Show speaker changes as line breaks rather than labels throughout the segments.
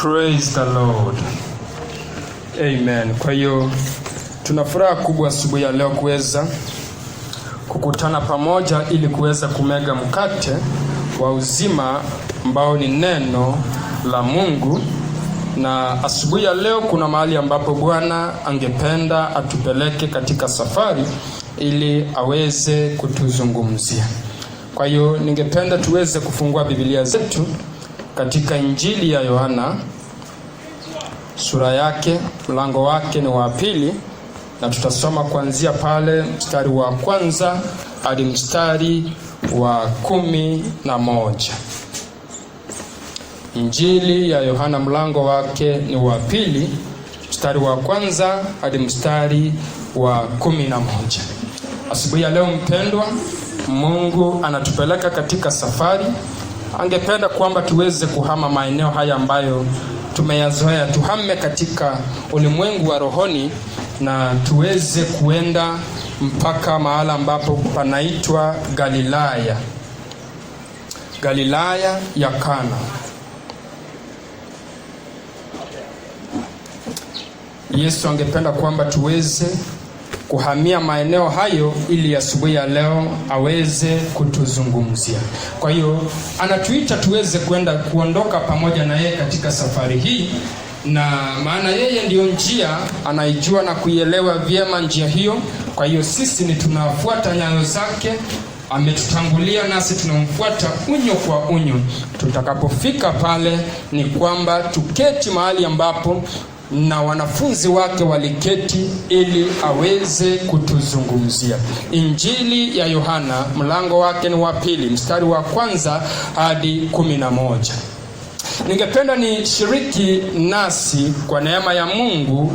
Praise the Lord. Amen. Kwa hiyo tuna furaha kubwa asubuhi ya leo kuweza kukutana pamoja ili kuweza kumega mkate wa uzima ambao ni neno la Mungu. Na asubuhi ya leo kuna mahali ambapo Bwana angependa atupeleke katika safari ili aweze kutuzungumzia. Kwa hiyo ningependa tuweze kufungua Biblia zetu katika Injili ya Yohana, sura yake, mlango wake ni wa 2, na tutasoma kuanzia pale mstari wa 1 hadi mstari wa 11. Injili ya Yohana mlango wake ni wa 2, mstari wa 1 hadi mstari wa 11. Asubuhi ya leo mpendwa, Mungu anatupeleka katika safari. Angependa kwamba tuweze kuhama maeneo haya ambayo tumeyazoea, tuhame katika ulimwengu wa rohoni na tuweze kuenda mpaka mahala ambapo panaitwa Galilaya. Galilaya ya Kana. Yesu angependa kwamba tuweze kuhamia maeneo hayo ili asubuhi ya leo aweze kutuzungumzia. Kwa hiyo anatuita tuweze kuondoka pamoja na yeye katika safari hii, na maana yeye ndiyo njia, anaijua na kuielewa vyema njia hiyo. Kwa hiyo sisi ni tunafuata nyayo zake, ametutangulia nasi tunamfuata unyo kwa unyo. Tutakapofika pale ni kwamba tuketi mahali ambapo na wanafunzi wake waliketi ili aweze kutuzungumzia. Injili ya Yohana mlango wake ni wa 2, mstari wa 1 hadi 11. Ningependa nishiriki nasi kwa neema ya Mungu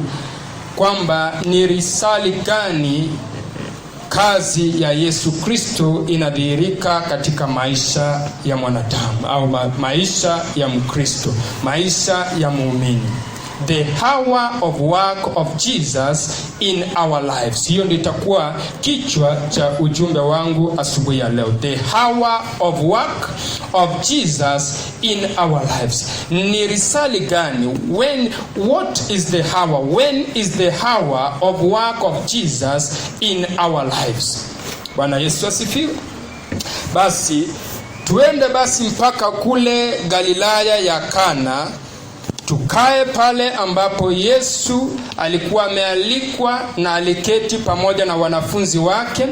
kwamba ni risali gani kazi ya Yesu Kristo inadhihirika katika maisha ya mwanadamu au maisha ya Mkristo, maisha ya muumini. The hour of work of Jesus in our lives. Hiyo ndio itakuwa kichwa cha ujumbe wangu asubuhi ya leo. The hour of work of Jesus in our lives. Ni risali gani? What is the hour? When is the hour of work of Jesus in our lives? Bwana Yesu asifiwe. Basi tuende basi mpaka kule Galilaya ya Kana. Tukae pale ambapo Yesu alikuwa amealikwa na aliketi pamoja na wanafunzi wake.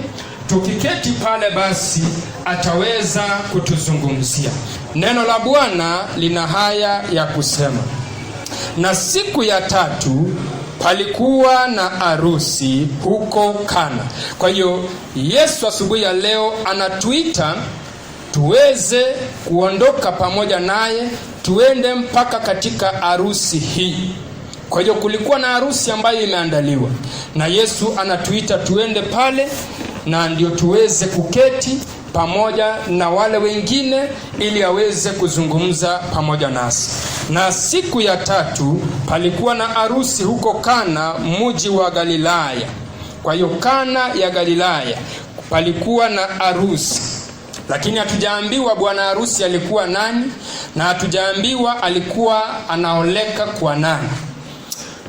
Tukiketi pale basi ataweza kutuzungumzia. Neno la Bwana lina haya ya kusema: na siku ya 3 palikuwa na harusi huko Kana. Kwa hiyo Yesu asubuhi ya leo anatuita tuweze kuondoka pamoja naye, tuende mpaka katika harusi hii. Kwa hiyo kulikuwa na harusi ambayo imeandaliwa, na Yesu anatuita tuende pale na ndio tuweze kuketi pamoja na wale wengine ili aweze kuzungumza pamoja nasi. Na siku ya 3 palikuwa na harusi huko Kana, mji wa Galilaya. Kwa hiyo Kana ya Galilaya palikuwa na harusi, lakini hatujaambiwa bwana harusi alikuwa nani, na hatujaambiwa alikuwa anaoleka kwa nani.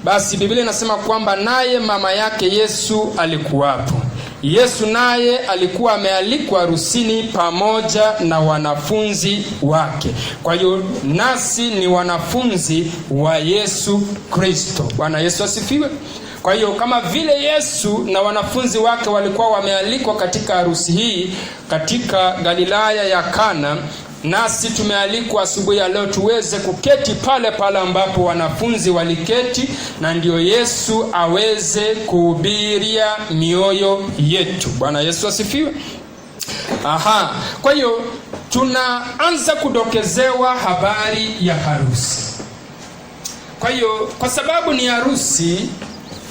Basi Biblia inasema kwamba naye mama yake Yesu alikuwapo. Yesu naye alikuwa amealikwa harusini pamoja na wanafunzi wake. Kwa hiyo nasi ni wanafunzi wa Yesu Kristo. Bwana Yesu asifiwe. Kwa hiyo kama vile Yesu na wanafunzi wake walikuwa wamealikwa katika harusi hii katika Galilaya ya Kana, nasi tumealikwa asubuhi ya leo tuweze kuketi pale pale ambapo wanafunzi waliketi, na ndio Yesu aweze kuhubiria mioyo yetu. Bwana Yesu asifiwe. Kwa hiyo tunaanza kudokezewa habari ya harusi. Kwa hiyo kwa sababu ni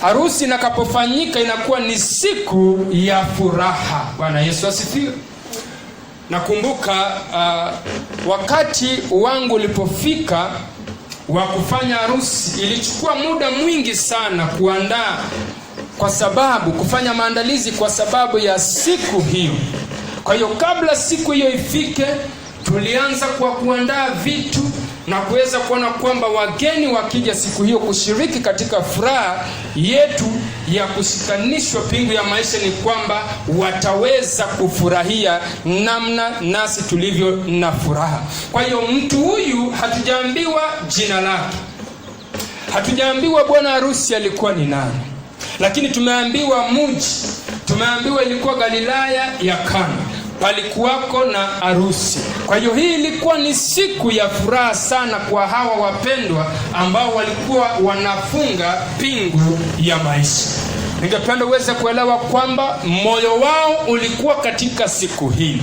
harusi inakapofanyika inakuwa ni siku ya furaha. Bwana Yesu asifiwe. Nakumbuka wakati wangu ulipofika wa kufanya harusi, ilichukua muda mwingi sana kuandaa, kwa sababu kufanya maandalizi kwa sababu ya siku hiyo. Kwa hiyo kabla siku hiyo ifike, tulianza kwa kuandaa vitu na kuweza kuona kwamba wageni wakija siku hiyo kushiriki katika furaha yetu ya kushikanishwa pingu ya maisha, ni kwamba wataweza kufurahia namna nasi tulivyo na furaha. Kwa hiyo mtu huyu hatujaambiwa jina lake, hatujaambiwa bwana harusi alikuwa ni nani, lakini tumeambiwa mji, tumeambiwa ilikuwa Galilaya ya Kana, palikuwako na harusi. Kwa hiyo hii ilikuwa ni siku ya furaha sana kwa hawa wapendwa ambao walikuwa wanafunga pingu ya maisha. Ningependa uweze kuelewa kwamba moyo wao ulikuwa katika siku hii.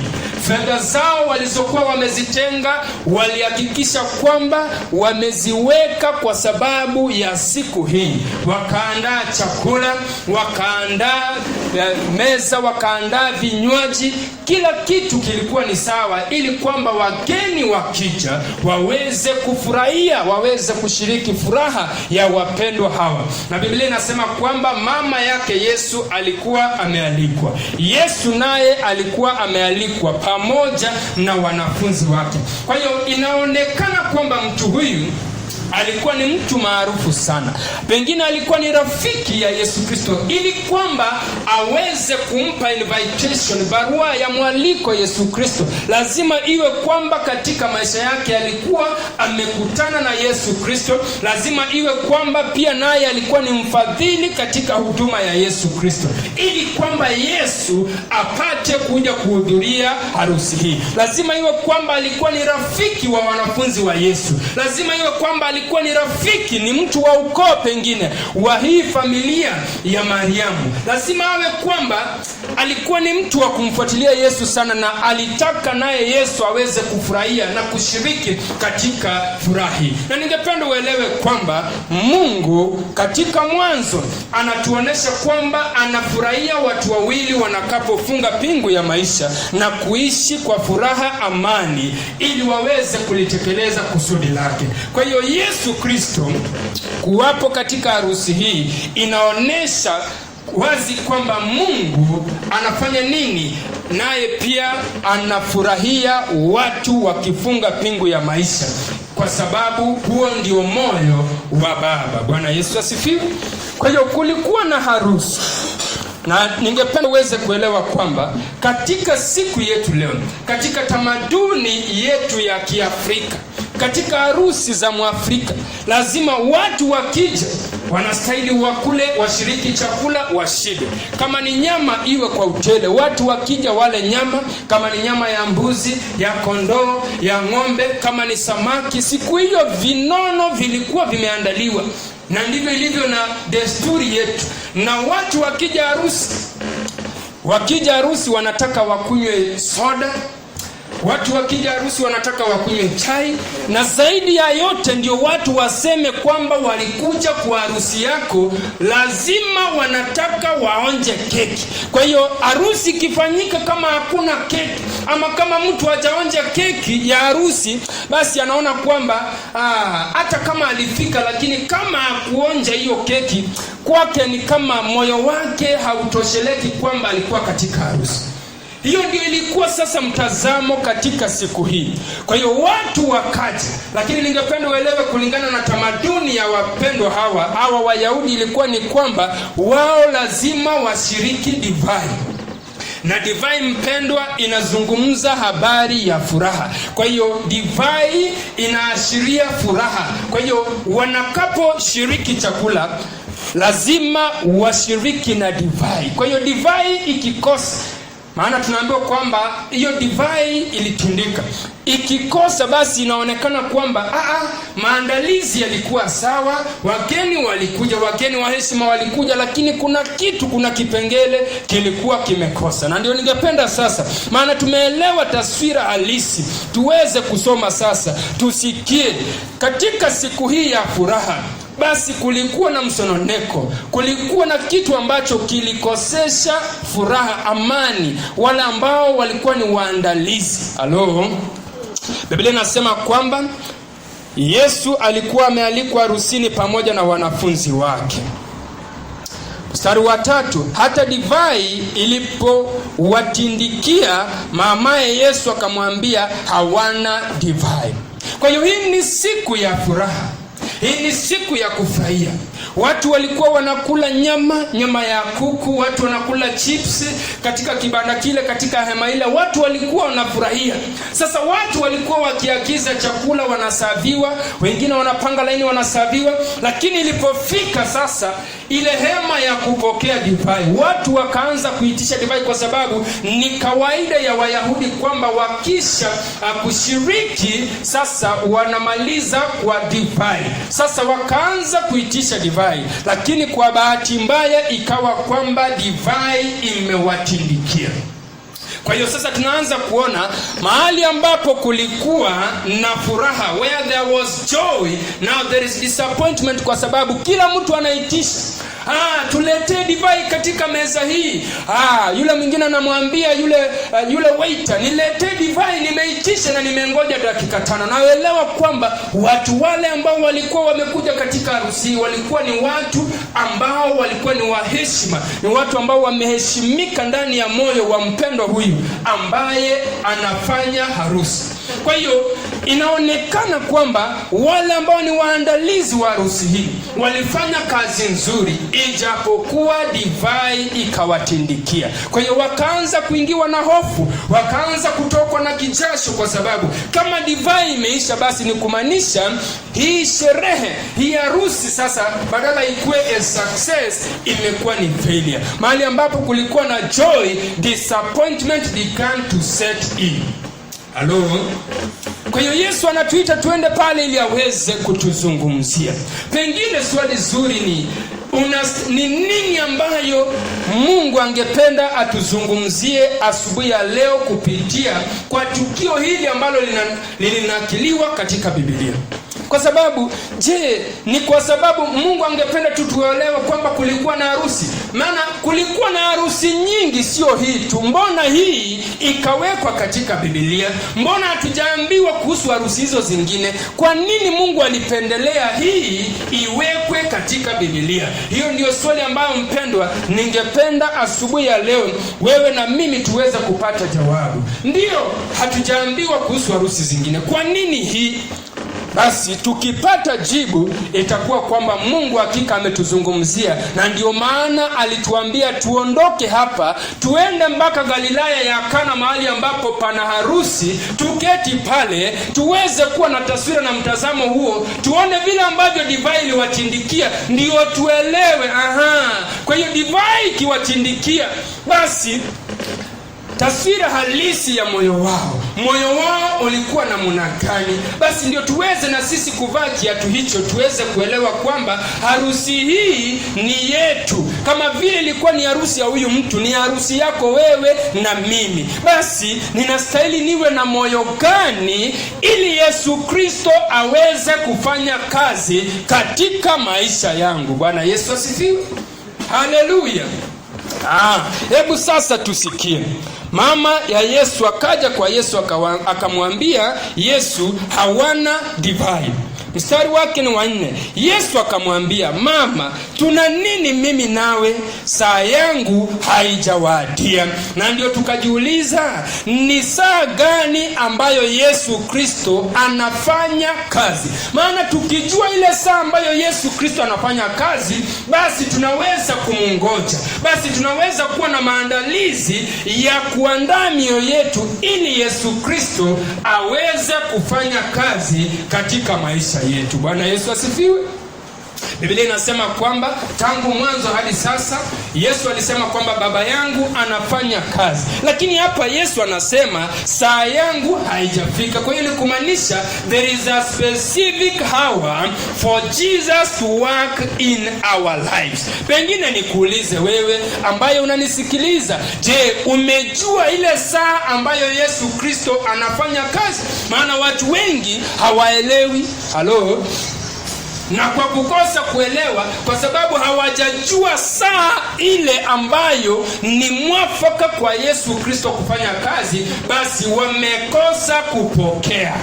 Fedha zao walizokuwa wamezitenga walihakikisha kwamba wameziweka kwa sababu ya siku hii. Wakaandaa chakula, wakaandaa meza, wakaandaa vinywaji, kila kitu kilikuwa ni sawa ili kwamba wageni wakija waweze kufurahia, waweze kushiriki furaha ya wapendwa hawa. Na Biblia inasema kwamba mama yake Yesu alikuwa amealikwa. Yesu naye alikuwa amealikwa pamoja na wanafunzi wake. Kwa hiyo inaonekana kwamba mtu huyu alikuwa ni mtu maarufu sana. Pengine alikuwa ni rafiki ya Yesu Kristo, ili kwamba aweze kumpa invitation, barua ya mwaliko Yesu Kristo. Lazima iwe kwamba katika maisha yake alikuwa amekutana na Yesu Kristo. Lazima iwe kwamba pia naye alikuwa ni mfadhili katika huduma ya Yesu Kristo, ili kwamba Yesu apate kuja kuhudhuria harusi hii. Lazima iwe kwamba alikuwa ni rafiki wa wanafunzi wa Yesu. Lazima iwe kwamba alikuwa ni rafiki, ni mtu wa ukoo pengine wa hii familia ya Mariamu. Lazima awe kwamba alikuwa ni mtu wa kumfuatilia Yesu sana, na alitaka naye Yesu aweze kufurahia na kushiriki katika furahi. Na ningependa uelewe kwamba Mungu katika mwanzo anatuonesha kwamba anafurahia watu wawili wanakapofunga pingu ya maisha na kuishi kwa furaha, amani, ili waweze kulitekeleza kusudi lake. Kwa hiyo Yesu Kristo kuwapo katika harusi hii inaonesha wazi kwamba Mungu anafanya nini, naye pia anafurahia watu wakifunga pingu ya maisha, kwa sababu huo ndio moyo wa Baba. Bwana Yesu asifiwe. Kwa hiyo kulikuwa na harusi, na ningependa uweze kuelewa kwamba katika siku yetu leo, katika tamaduni yetu ya Kiafrika, katika harusi za Mwafrika, lazima watu wakija wanastahili wakule, washiriki chakula, washibe. Kama ni nyama iwe kwa utele, watu wakija wale nyama. Kama ni nyama ya mbuzi, ya kondoo, ya ng'ombe, kama ni samaki, siku hiyo vinono vilikuwa vimeandaliwa. Na ndivyo ilivyo na desturi yetu. Na watu wakija harusi wanataka wakunywe soda, watu wakija harusi wanataka wakunywe chai, na zaidi ya yote ndio watu waseme kwamba walikuja kwa harusi yako, lazima wanataka waonje keki. Kwa hiyo harusi ikifanyika kama hakuna keki, ama kama mtu hajaonja keki ya harusi, basi anaona kwamba hata kama alifika, lakini kama hakuonja hiyo keki, kwake ni kama moyo wake hautosheleki kwamba alikuwa katika harusi. Hiyo ndio ilikuwa sasa mtazamo katika siku hii. Kwa hiyo watu wakaja, lakini ningependa uelewe kulingana na tamaduni ya wapendwa hawa Wayahudi, ilikuwa ni kwamba wao lazima washiriki divai. Na divai, mpendwa, inazungumza habari ya furaha. Kwa hiyo divai inaashiria furaha. Kwa hiyo wanakaposhiriki chakula lazima washiriki na divai. Kwa hiyo divai ikikosa, maana tunaambiwa kwamba hiyo divai ilitundika, ikikosa basi inaonekana kwamba maandalizi yalikuwa sawa, wageni walikuja, wageni wa heshima walikuja, lakini kuna kipengele kilikuwa kimekosa. Na ndio ningependa sasa, maana tumeelewa taswira halisi, tuweze kusoma sasa, tusikie katika siku hii ya furaha. Basi kulikuwa na msononeko, kulikuwa na kitu ambacho kilikosesha furaha, amani, wale ambao walikuwa ni waandalizi. Biblia inasema kwamba Yesu alikuwa amealikwa harusini pamoja na wanafunzi wake. Mstari wa 3, hata divai ilipowatindikia, mamaye Yesu akamwambia hawana divai. Kwa hiyo hii ni siku ya furaha, hii ni siku ya kufurahia. Watu walikuwa wanakula nyama ya kuku, watu wanakula chips katika kibanda kile, katika hema ile, watu walikuwa wanafurahia. Sasa watu walikuwa wakiagiza chakula, wanasaviwa, wengine wanapanga laini wanasaviwa. Lakini ilipofika sasa ile hema ya kupokea divai, watu wakaanza kuitisha divai, kwa sababu ni kawaida ya Wayahudi kwamba wakisha kushiriki sasa wanamaliza kwa divai. Sasa wakaanza kuitisha divai, lakini kwa bahati mbaya ikawa kwamba divai imewatindikia. Kwa hiyo sasa tunaanza kuona mahali ambapo kulikuwa na furaha, where there was joy, now there is disappointment, kwa sababu kila mtu anaitisha, tuletee divai katika meza hii. Yule mwingine anamwambia yule waiter, niletee divai, nimeitisha na nimengoja dakika 5. Naelewa kwamba watu wale ambao walikuwa wamekuja katika harusi walikuwa ni watu ambao walikuwa ni wa heshima, ni watu ambao wameheshimika ndani ya moyo wa mpendwa huyu ambaye anafanya harusi. Kwa hiyo inaonekana kwamba wale ambao ni waandalizi wa harusi hii walifanya kazi nzuri, ijapokuwa divai ikawatindikia. Kwa hiyo wakaanza kuingiwa na hofu, wakaanza kutokwa na kijasho, kwa sababu kama divai imeisha, basi ni kumaanisha hii sherehe, hii harusi sasa badala ikuwe a success, imekuwa ni failure. Mahali ambapo kulikuwa na joy, disappointment began to set in. Halo. Kwa hiyo Yesu anatuita tuende pale ili aweze kutuzungumzia. Pengine swali zuri ni nini ambayo Mungu angependa atuzungumzie asubuhi ya leo kupitia kwa tukio hili ambalo lilinakiliwa katika Biblia? Kwa sababu ni kwa sababu Mungu angependa tuelewe kwamba kulikuwa na harusi? Maana kulikuwa na harusi nyingi, sio hii tu. Mbona hii ikawekwa katika Biblia? Mbona hatujaambiwa kuhusu harusi hizo zingine? Kwa nini Mungu alipendelea hii iwekwe katika Biblia? Hiyo ndio swali ambayo, mpendwa, ningependa asubuhi ya leo wewe na mimi tuweze kupata jawabu. Ndio, hatujaambiwa kuhusu harusi zingine. Kwa nini hii? Basi tukipata jibu itakuwa kwamba Mungu hakika ametuzungumzia, na ndio maana alituambia tuondoke hapa tuende mpaka Galilaya ya Kana, mahali ambapo pana harusi, tuketi pale tuweze kuwa na taswira na mtazamo huo, tuone vile ambavyo divai iliwatindikia, ndio tuelewe. Kwa hiyo divai ikiwatindikia, basi taswira halisi ya moyo wao ulikuwa namna gani? Basi ndio tuweze na sisi kuvaa kiatu hicho, tuweze kuelewa kwamba harusi hii ni yetu. Kama vile ilikuwa ni harusi ya huyu mtu, ni harusi yako wewe na mimi. Basi ninastahili niwe na moyo gani ili Yesu Kristo aweze kufanya kazi katika maisha yangu? Bwana Yesu asifiwe. Haleluya. Hebu sasa tusikie. Mama ya Yesu akaja kwa Yesu akamwambia Yesu hawana divai. Mstari wake ni wa 4. Yesu akamwambia, mama, tuna nini mimi nawe? Saa yangu haijawadia. Na ndio tukajiuliza, ni saa gani ambayo Yesu Kristo anafanya kazi? Maana tukijua ile saa ambayo Yesu Kristo anafanya kazi, basi tunaweza kumungoja, basi tunaweza kuwa na maandalizi ya kuandaa mioyo yetu ili Yesu Kristo aweze kufanya kazi katika maisha yetu. Bwana Yesu asifiwe. Biblia inasema kwamba tangu mwanzo hadi sasa Yesu alisema kwamba Baba yangu anafanya kazi. Lakini hapa Yesu anasema saa yangu haijafika. Kwa hiyo ni kumaanisha there is a specific hour for Jesus to work in our lives. Pengine nikuulize wewe ambaye unanisikiliza, je, umejua ile saa ambayo Yesu Kristo anafanya kazi? Maana watu wengi hawaelewi. Halo. Na kwa kukosa kuelewa, kwa sababu hawajajua saa ile ambayo ni mwafaka kwa Yesu Kristo kufanya kazi, basi wamekosa kupokea.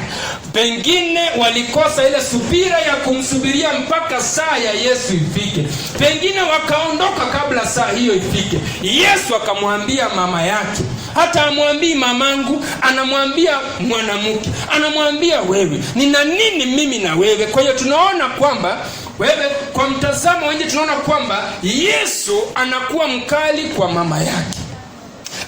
Pengine walikosa ile subira ya kumsubiria mpaka saa ya Yesu ifike. Pengine wakaondoka kabla saa hiyo ifike. Yesu akamwambia mama yake, Hata amwambii mamangu, anamwambia mwanamke, anamwambia wewe. Nina nini mimi na wewe? Kwa hiyo tunaona kwamba wewe, kwa mtazamo wengi tunaona kwamba Yesu anakuwa mkali kwa mama yake.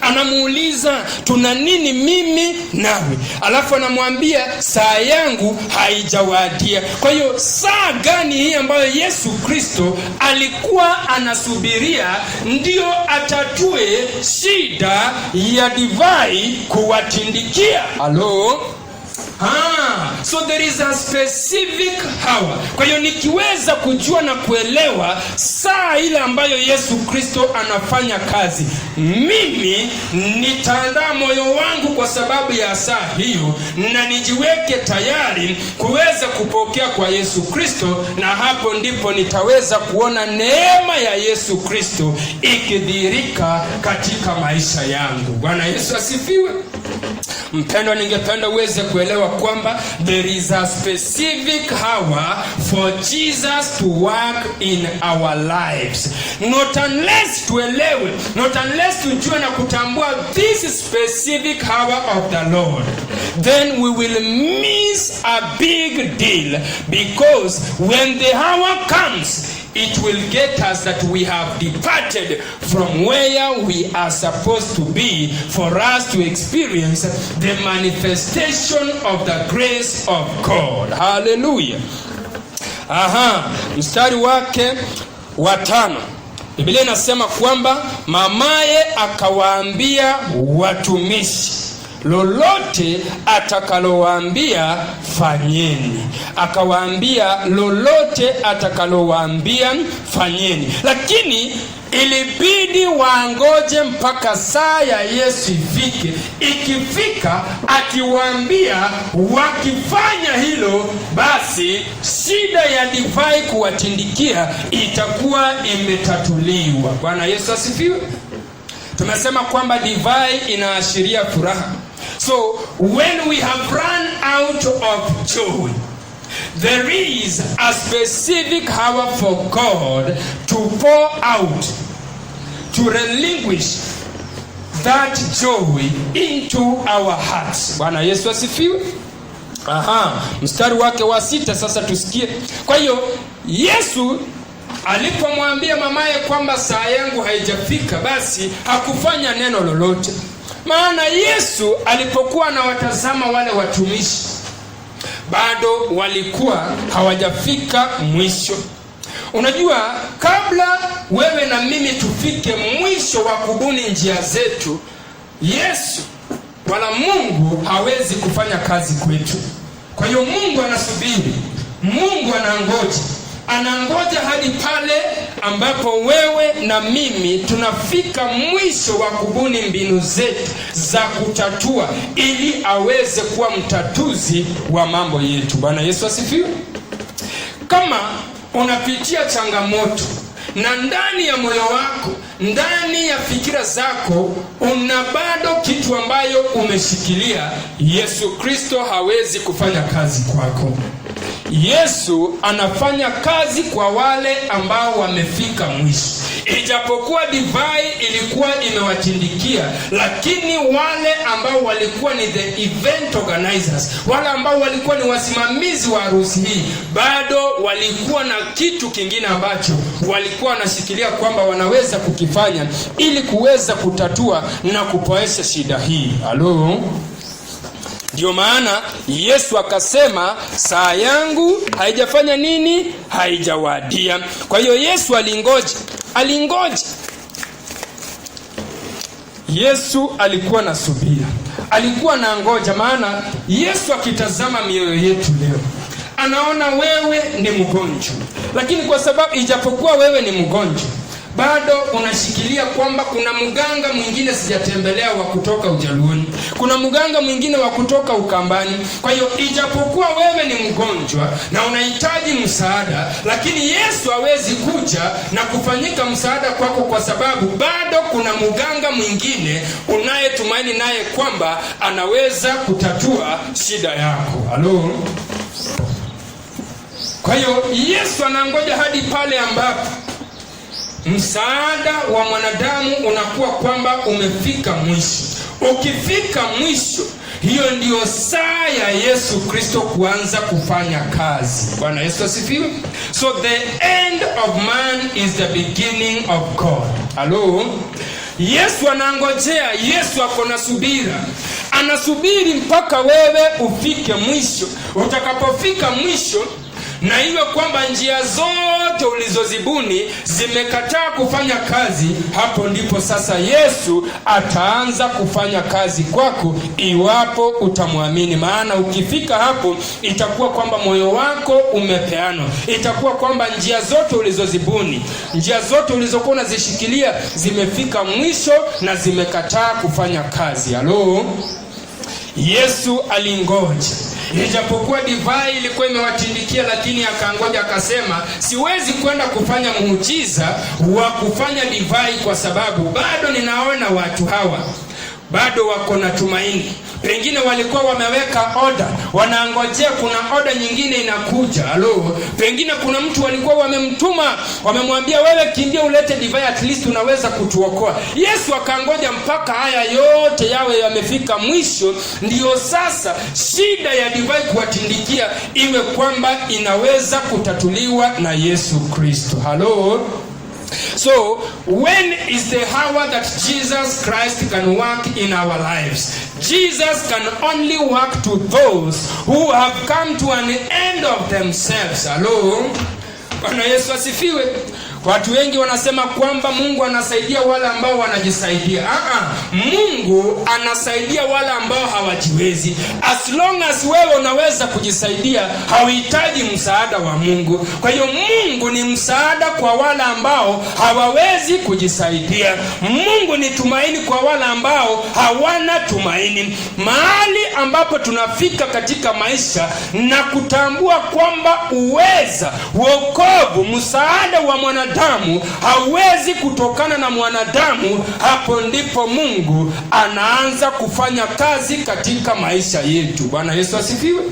Anamuuliza, tuna nini mimi nawe? Alafu anamwambia, saa yangu haijawadia. Kwa hiyo saa gani hii ambayo Yesu Kristo alikuwa anasubiria ndio atatue shida ya divai kuwatindikia? Halo? So there is a specific hour. Kwa hiyo nikiweza kujua na kuelewa saa ile ambayo Yesu Kristo anafanya kazi, mimi nitaandaa moyo wangu kwa sababu ya saa hiyo, na nijiweke tayari kuweza kupokea kwa Yesu Kristo, na hapo ndipo nitaweza kuona neema ya Yesu Kristo ikidhihirika katika maisha yangu. Bwana Yesu asifiwe. Mpendwa, ningependa uweze kuelewa kwamba there is a specific hour for Jesus to work in our lives. Not unless tuelewe, not unless tujue na kutambua this specific hour of the Lord, then we will miss a big deal, because when the hour comes, it will get us that we have departed from where we are supposed to be, for us to experience the manifestation of the grace of God. Hallelujah. Mstari wake wa 5, Biblia inasema kwamba mamaye akawaambia watumishi, lolote atakalowaambia fanyeni. Akawaambia, lolote atakalowaambia fanyeni. Lakini ilibidi waangoje mpaka saa ya Yesu ifike. Ikifika akiwaambia, wakifanya hilo, basi shida ya divai kuwatindikia itakuwa imetatuliwa. Bwana Yesu asifiwe. Tumesema kwamba divai inaashiria furaha. So when we have run out of joy, there is a specific hour for God to pour out, to relinquish that joy into our hearts. Bwana Yesu asifiwe. Mstari wake wa 6 sasa tusikie. Kwa hiyo Yesu alipomwambia mamaye kwamba saa yangu haijafika, basi hakufanya neno lolote. Maana Yesu alipokuwa anawatazama wale watumishi, bado walikuwa hawajafika mwisho. Unajua, kabla wewe na mimi tufike mwisho wa kubuni njia zetu, Yesu wala Mungu hawezi kufanya kazi kwetu. Kwa hiyo Mungu anasubiri, Mungu anangoja hadi pale ambapo wewe na mimi tunafika mwisho wa kubuni mbinu zetu za kutatua, ili aweze kuwa mtatuzi wa mambo yetu. Bwana Yesu asifiwe. Kama unapitia changamoto na ndani ya moyo wako, ndani ya fikira zako, una bado kitu ambayo umeshikilia, Yesu Kristo hawezi kufanya kazi kwako. Yesu anafanya kazi kwa wale ambao wamefika mwisho. Ijapokuwa divai ilikuwa imewatindikia, lakini wale ambao walikuwa ni the event organizers, wale ambao walikuwa ni wasimamizi wa harusi hii, bado walikuwa na kitu kingine ambacho walikuwa wanashikilia kwamba wanaweza kukifanya ili kuweza kutatua na kupoesha shida hii. Halo? Ndio maana Yesu akasema, saa yangu haijafanya nini? Haijawadia. Kwa hiyo Yesu alingoja. Yesu alikuwa na subira, alikuwa na ngoja. Maana Yesu akitazama mioyo yetu leo, anaona wewe ni mgonjwa, lakini kwa sababu ijapokuwa wewe ni mgonjwa, bado unashikilia kwamba kuna mganga mwingine sijatembelea wa kutoka Ujaluoni, kuna mganga mwingine wa kutoka Ukambani. Kwa hiyo ijapokuwa wewe ni mgonjwa na unahitaji msaada, lakini Yesu hawezi kuja na kufanyika msaada kwako, kwa sababu bado kuna mganga mwingine unayetumaini naye kwamba anaweza kutatua shida yako. Halo? Kwa hiyo Yesu anangoja hadi pale ambapo msaada wa mwanadamu unakuwa kwamba umefika mwisho. Ukifika mwisho, hiyo ndiyo saa ya Yesu Kristo kuanza kufanya kazi. Bwana Yesu asifiwe. So the end of man is the beginning of God. Hello? Yesu anangojea, Yesu ako na subira. Anasubiri mpaka wewe ufike mwisho. Utakapofika mwisho, na iwe kwamba njia zote ulizozibuni zimekataa kufanya kazi, hapo ndipo sasa Yesu ataanza kufanya kazi kwako, iwapo utamwamini. Maana ukifika hapo, itakuwa kwamba moyo wako umepeanwa. Itakuwa kwamba njia zote ulizozibuni, njia zote ulizokuwa unazishikilia zimefika mwisho na zimekataa kufanya kazi. Halo? Yesu alingoja. Ijapokuwa divai ilikuwa imewatindikia, lakini akangoja, akasema siwezi kwenda kufanya muujiza wa kufanya divai, kwa sababu bado ninaona watu hawa bado wako na tumaini. Pengine walikuwa wameweka order, wanaangojea kuna order nyingine inakuja. Halo? Pengine kuna mtu walikuwa wamemtuma, wamemwambia wewe kimbia ulete divai, at least unaweza kutuokoa. Yesu akangoja mpaka haya yote yawe yamefika mwisho, ndiyo sasa shida ya divai kuwatindikia iwe kwamba inaweza kutatuliwa na Yesu Kristo. Halo? So, when is the hour that Jesus Christ can work in our lives? Jesus can only work to those who have come to an end of themselves. Hello? Bwana Yesu asifiwe. Watu wengi wanasema kwamba Mungu anasaidia wale ambao wanajisaidia. Mungu anasaidia wale ambao hawajiwezi. As long as wewe unaweza kujisaidia, hauhitaji msaada wa Mungu. Kwa hiyo Mungu ni msaada kwa wale ambao hawawezi kujisaidia. Mungu ni tumaini kwa wale ambao hawana tumaini. Mahali ambapo tunafika katika maisha na kutambua kwamba uweza, wokovu, msaada wa mwanadamu hauwezi kutokana na mwanadamu, hapo ndipo Mungu anaanza kufanya kazi katika maisha yetu. Bwana Yesu asifiwe.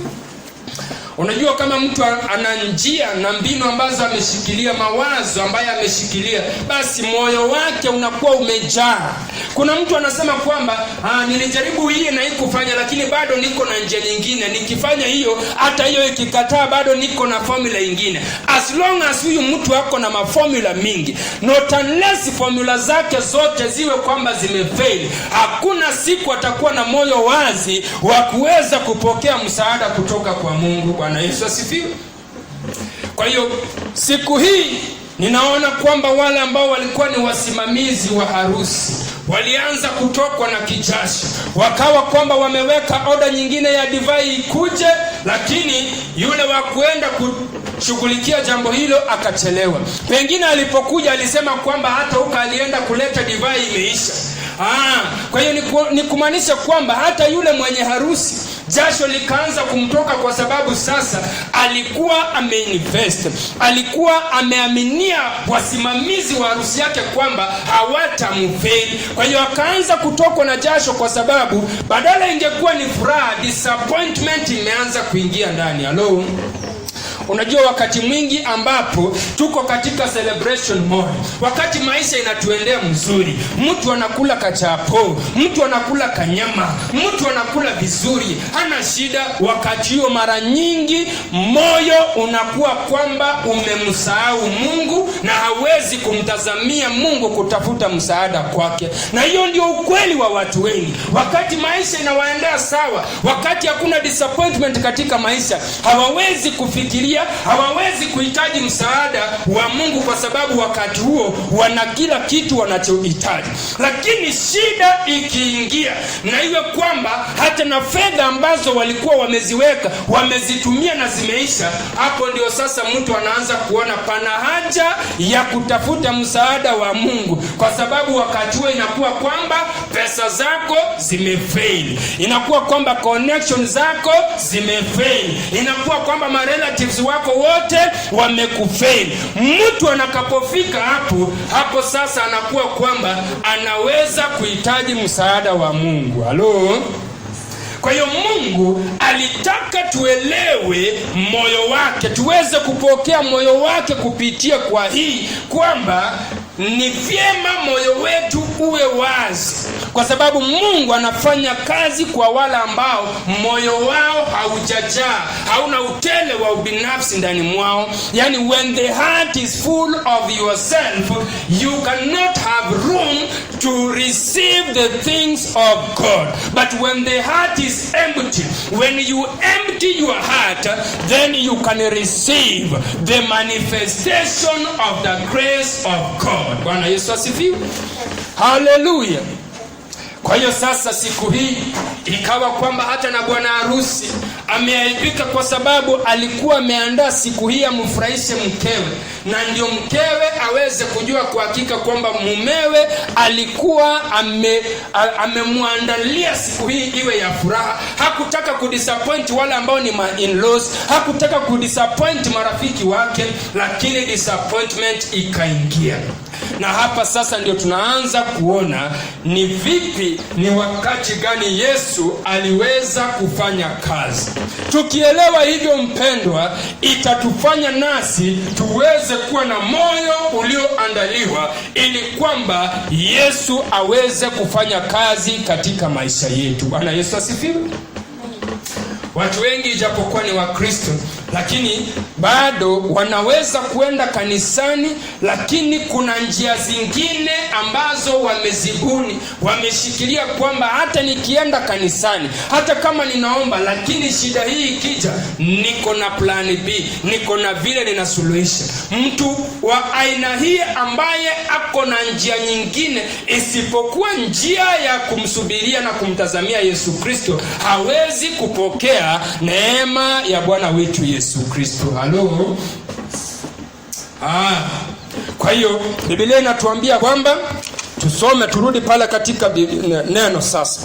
Unajua, kama mtu ana njia na mbinu ambazo ameshikilia, mawazo ambayo ameshikilia, basi moyo wake unakuwa umejaa. Kuna mtu anasema kwamba nilijaribu hii na ikufanya, lakini bado niko na njia nyingine. Nikifanya hiyo, hata hiyo ikikataa, bado niko na formula nyingine. As long as huyu mtu wako na maformula mingi, not unless formula zake zote ziwe kwamba zimefail, hakuna siku atakuwa na moyo wazi wa kuweza kupokea msaada kutoka kwa Mungu. Bwana Yesu asifiwe. Kwa hiyo siku hii ninaona kwamba wale ambao walikuwa ni wasimamizi wa harusi walianza kutokwa na kijasho, wakawa kwamba wameweka oda nyingine ya divai ikuje, lakini yule wa kuenda kushughulikia jambo hilo akachelewa. Pengine alipokuja alisema kwamba hata huko alienda kuleta divai imeisha. Kwa hiyo ni kumaanisha kwamba hata yule mwenye harusi jasho likaanza kumtoka, kwa sababu sasa alikuwa ameinvest, alikuwa ameaminia wasimamizi wa harusi yake kwamba hawatamfeli. Kwa hiyo akaanza kutokwa na jasho, kwa sababu badala ingekuwa ni furaha, disappointment imeanza kuingia ndani. Hello? Unajua, wakati mwingi ambapo tuko katika celebration mode, wakati maisha inatuendea mzuri, mtu anakula kachapo, mtu anakula kanyama, mtu anakula vizuri, hana shida. Wakati huo mara nyingi moyo unakuwa kwamba umemsahau Mungu na hawezi kumtazamia Mungu kutafuta msaada kwake. Na hiyo ndio ukweli wa watu wengi. Wakati maisha inawaendea sawa, wakati hakuna disappointment katika maisha, hawawezi kufikiria, hawawezi kuhitaji msaada wa Mungu, kwa sababu wakati huo wana kila kitu wanachohitaji. Lakini shida ikiingia, na iwe kwamba hata na fedha ambazo walikuwa wameziweka wamezitumia na zimeisha, hapo ndio sasa mtu anaanza kuona pana haja ya kutafuta msaada wa Mungu, kwa sababu wakati huo inakuwa kwamba pesa zako zimefail, inakuwa kwamba connection zako zimefail, inakuwa kwamba ma relatives wako wote wamekufail. Mtu anakapofika hapo sasa anakuwa kwamba anaweza kuhitaji msaada wa Mungu. Halo? Kwa hiyo Mungu alitaka tuelewe moyo wake, tuweze kupokea moyo wake kupitia kwa hii, kwamba ni vyema moyo wetu uwe wazi, kwa sababu Mungu anafanya kazi kwa wale ambao moyo wao haujajaa, hauna utele wa ubinafsi ndani mwao. Yani when the heart is full of yourself, you cannot have room to receive the things of God. But when the heart is empty, when you empty your heart, then you can receive the manifestation of the grace of God. Bwana Yesu asifiwe. Hallelujah. Kwa hiyo sasa siku hii ikawa kwamba hata na bwana harusi ameaibika, kwa sababu alikuwa ameandaa siku hii amfurahishe mkewe, na ndio mkewe aweze kujua kwa hakika kwamba mumewe alikuwa amemwandalia siku hii iwe ya furaha. Hakutaka kudisappoint wale ambao ni in-laws, hakutaka kudisappoint marafiki wake, lakini disappointment ikaingia. Na hapa sasa ndio tunaanza kuona ni vipi, ni wakati gani Yesu aliweza kufanya kazi. Tukielewa hivyo mpendwa, itatufanya nasi tuweze kuwa na moyo ulioandaliwa ili kwamba Yesu aweze kufanya kazi katika maisha yetu. Bwana Yesu asifiwe. Watu wengi ijapokuwa ni Wakristo, lakini bado wanaweza kuenda kanisani, lakini kuna njia zingine ambazo wamezibuni, wameshikilia kwamba hata nikienda kanisani, hata kama ninaomba, lakini shida hii ikija, niko na plan B, niko na vile ninasuluhisha. Mtu wa aina hii ambaye ako na njia nyingine isipokuwa njia ya kumsubiria na kumtazamia Yesu Kristo, hawezi kupokea neema ya Bwana wetu Yesu Kristo. Halo. Kwa hiyo Biblia inatuambia kwamba tusome, turudi pale katika neno sasa,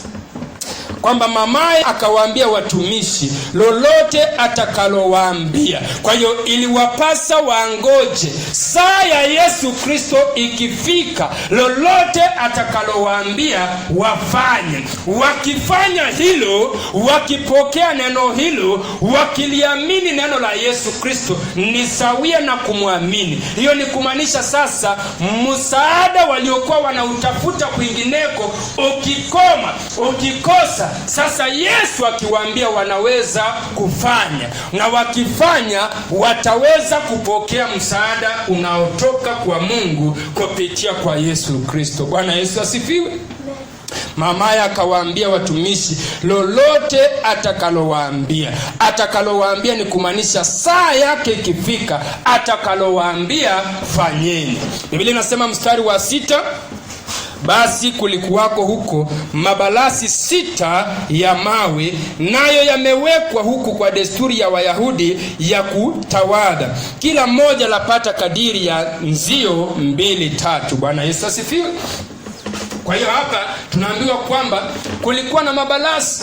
kwamba mamaye akawaambia watumishi lolote atakalowaambia. Kwa hiyo iliwapasa waangoje saa ya Yesu Kristo ikifika, lolote atakalowaambia wafanye. Wakifanya hilo, wakipokea neno hilo, wakiliamini neno la Yesu Kristo, ni sawia na kumwamini. Hiyo ni kumaanisha sasa msaada waliokuwa wanautafuta kwingineko ukikosa, sasa Yesu akiwaambia wanaweza kufanya, na wakifanya wataweza kupokea msaada unaotoka kwa Mungu kupitia kwa Yesu Kristo. Bwana Yesu asifiwe. Mamaye akawaambia watumishi lolote atakalowaambia. Atakalowaambia ni kumaanisha saa yake ikifika, atakalowaambia fanyeni. Biblia inasema mstari wa 6, basi kulikuwako huko mabalasi 6 ya mawe, nayo yamewekwa huku kwa desturi ya Wayahudi ya kutawadha, kila moja lapata kadiri ya nzio 2-3. Bwana Yesu asifiwe. Kwa hiyo hapa tunaambiwa kwamba kulikuwa na mabalasi.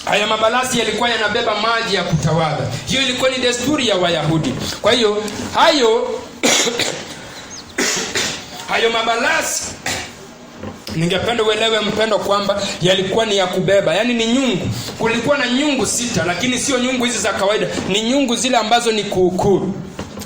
Haya mabalasi yalikuwa yanabeba maji ya kutawadha. Hiyo ilikuwa ni desturi ya Wayahudi. Kwa hiyo hayo mabalasi, ningependa uelewe mpendo kwamba yalikuwa ni ya kubeba, yani ni nyungu. Kulikuwa na nyungu 6, lakini sio nyungu hizi za kawaida, ni nyungu zile ambazo ni kuukuu.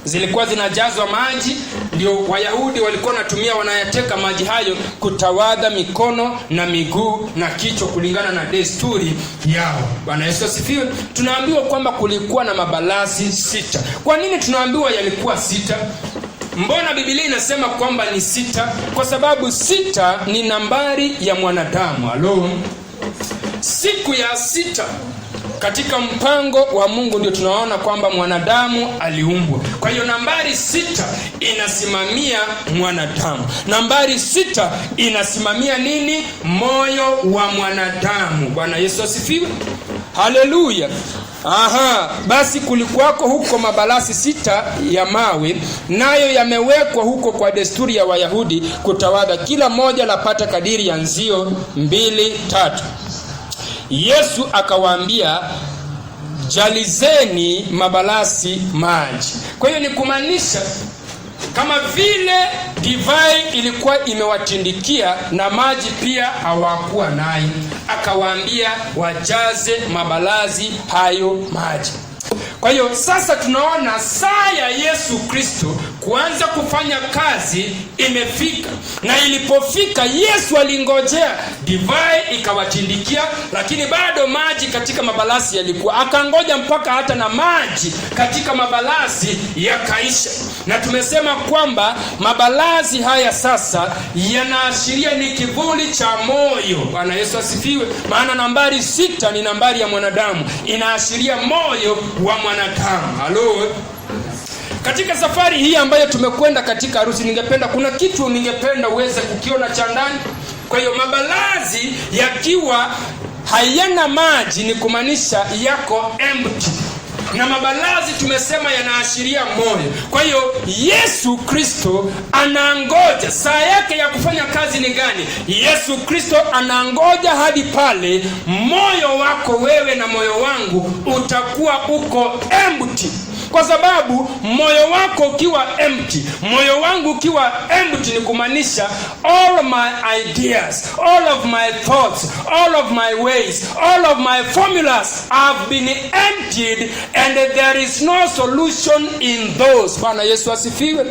Zilikuwa zinajazwa maji, ndio Wayahudi walikuwa wanatumia, wanayateka maji hayo kutawadha mikono na miguu na kichwa kulingana na desturi yao. Bwana Yesu asifiwe. Tunaambiwa kwamba kulikuwa na mabalasi 6. Kwa nini tunaambiwa yalikuwa 6? Mbona Biblia inasema kwamba ni 6? Kwa sababu 6 ni nambari ya mwanadamu. Halo. Siku ya 6 katika mpango wa Mungu ndio tunaona kwamba mwanadamu aliumbwa. Kwa hiyo nambari 6 inasimamia mwanadamu. Nambari 6 inasimamia nini? Moyo wa mwanadamu. Bwana Yesu asifiwe. Haleluya. Basi kulikuwako huko mabalasi 6 ya mawe, nayo yamewekwa huko kwa desturi ya Wayahudi kutawadha, kila moja lapata kadiri ya nzio 2-3. Yesu akawaambia jalizeni mabalasi maji. Kwa hiyo ni kumaanisha kama vile divai ilikuwa imewatindikia na maji pia hawakuwa nayo, akawaambia wajaze mabalasi hayo maji. Kwa hiyo sasa tunaona saa ya Yesu Kristo kuanza kufanya kazi imefika, na ilipofika Yesu alingojea, divai ikawatindikia, lakini bado maji katika mabalasi yalikuwa. Akangoja mpaka hata na maji katika mabalasi yakaisha. Na tumesema kwamba mabalasi haya sasa yanaashiria ni kivuli cha moyo. Bwana Yesu asifiwe. Maana nambari 6 ni nambari ya mwanadamu, inaashiria moyo wa mwanadamu. Halo. Katika safari hii ambayo tumekwenda katika harusi, kuna kitu ningependa uweze kukiona cha ndani. Kwa hiyo mabalasi yakiwa hayana maji ni kumaanisha yako empty. Na mabalasi tumesema yanaashiria moyo. Kwa hiyo Yesu Kristo anangoja, saa yake ya kufanya kazi ni gani? Yesu Kristo anangoja hadi pale moyo wako wewe na moyo wangu utakuwa uko empty. Kwa sababu moyo wako ukiwa empty, moyo wangu ukiwa empty, ni kumaanisha all my ideas, all of my thoughts, all of my ways, all of my formulas have been emptied and there is no solution in those. Bwana Yesu asifiwe.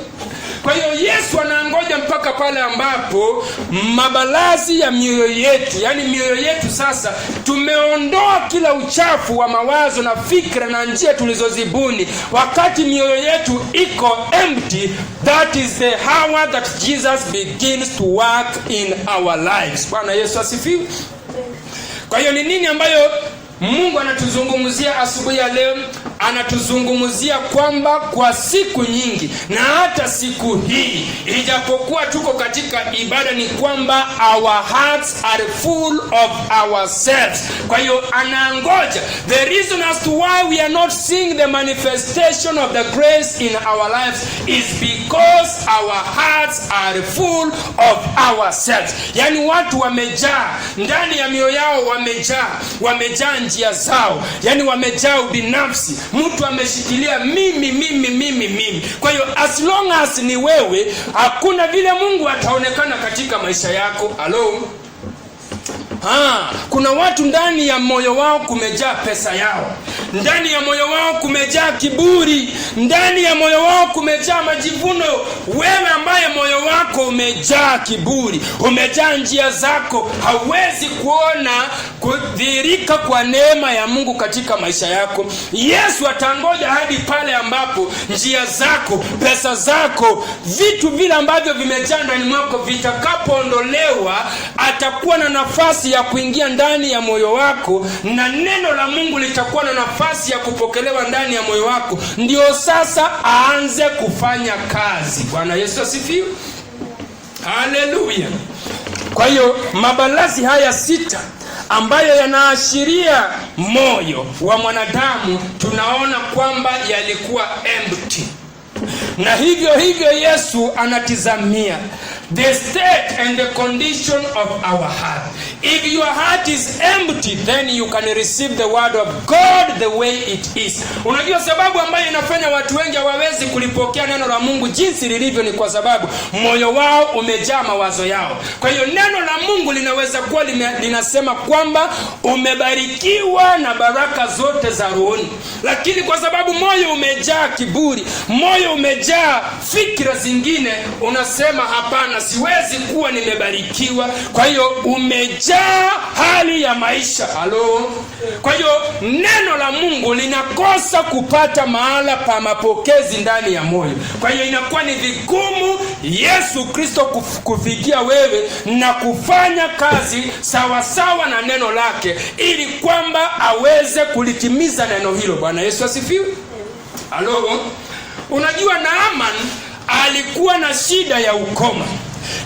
Kwa hiyo Yesu anangoja mpaka pale ambapo mabalasi ya mioyo yetu, yani mioyo yetu sasa tumeondoa kila uchafu wa mawazo na fikra na njia tulizozibuni. Wakati mioyo yetu iko empty, that is the hour that Jesus begins to work in our lives. Bwana Yesu asifiwe. Kwa hiyo ni nini ambayo Mungu anatuzungumzia asubuhi ya leo? Anatuzungumzia kwamba kwa siku nyingi na hata siku hii, ijapokuwa tuko katika ibada, ni kwamba our hearts are full of ourselves. Kwa hiyo anangoja. The reason as to why we are not seeing the manifestation of the grace in our lives is because our hearts are full of ourselves. Yani watu wamejaa ndani ya mioyo yao, wamejaa njia zao, yani wamejaa ubinafsi. Mtu ameshikilia mimi. Kwa hiyo as long as ni wewe, hakuna vile Mungu ataonekana katika maisha yako. Hello. Kuna watu ndani ya moyo wao kumejaa pesa yao, ndani ya moyo wao kumejaa kiburi, ndani ya moyo wao kumejaa majivuno. Wewe ambaye moyo wako umejaa kiburi, umejaa njia zako, hauwezi kuona kudhihirika kwa neema ya Mungu katika maisha yako. Yesu atangoja hadi pale ambapo njia zako, pesa zako, vitu vile ambavyo vimejaa ndani mwako vitakapoondolewa. Atakuwa na nafasi ya kuingia ndani ya moyo wako, na neno la Mungu litakuwa na nafasi ya kupokelewa ndani ya moyo wako. Ndio sasa aanze kufanya kazi. Bwana Yesu asifiwe. Haleluya. Kwa hiyo mabalasi haya 6 ambayo yanaashiria moyo wa mwanadamu, tunaona kwamba yalikuwa empty. Na hivyo Yesu anatizamia the state and the condition of our heart. If your heart is empty, then you can receive the word of God the way it is. Unajua sababu ambayo inafanya watu wengi hawawezi kulipokea neno la Mungu jinsi lilivyo ni kwa sababu moyo wao umejaa mawazo yao. Kwa hiyo neno la Mungu linaweza kuwa linasema kwamba umebarikiwa na baraka zote za rohoni, lakini kwa sababu moyo umejaa kiburi, moyo umejaa fikra zingine, unasema hapana, siwezi kuwa nimebarikiwa. Kwa hiyo umejaa hali ya maisha. Halo. Kwa hiyo neno la Mungu linakosa kupata mahala pa mapokezi ndani ya moyo. Kwa hiyo inakuwa ni vigumu Yesu Kristo kufikia wewe na kufanya kazi sawa sawa na neno lake, ili kwamba aweze kulitimiza neno hilo. Bwana Yesu asifiwe. Halo. Unajua Naaman alikuwa na shida ya ukoma,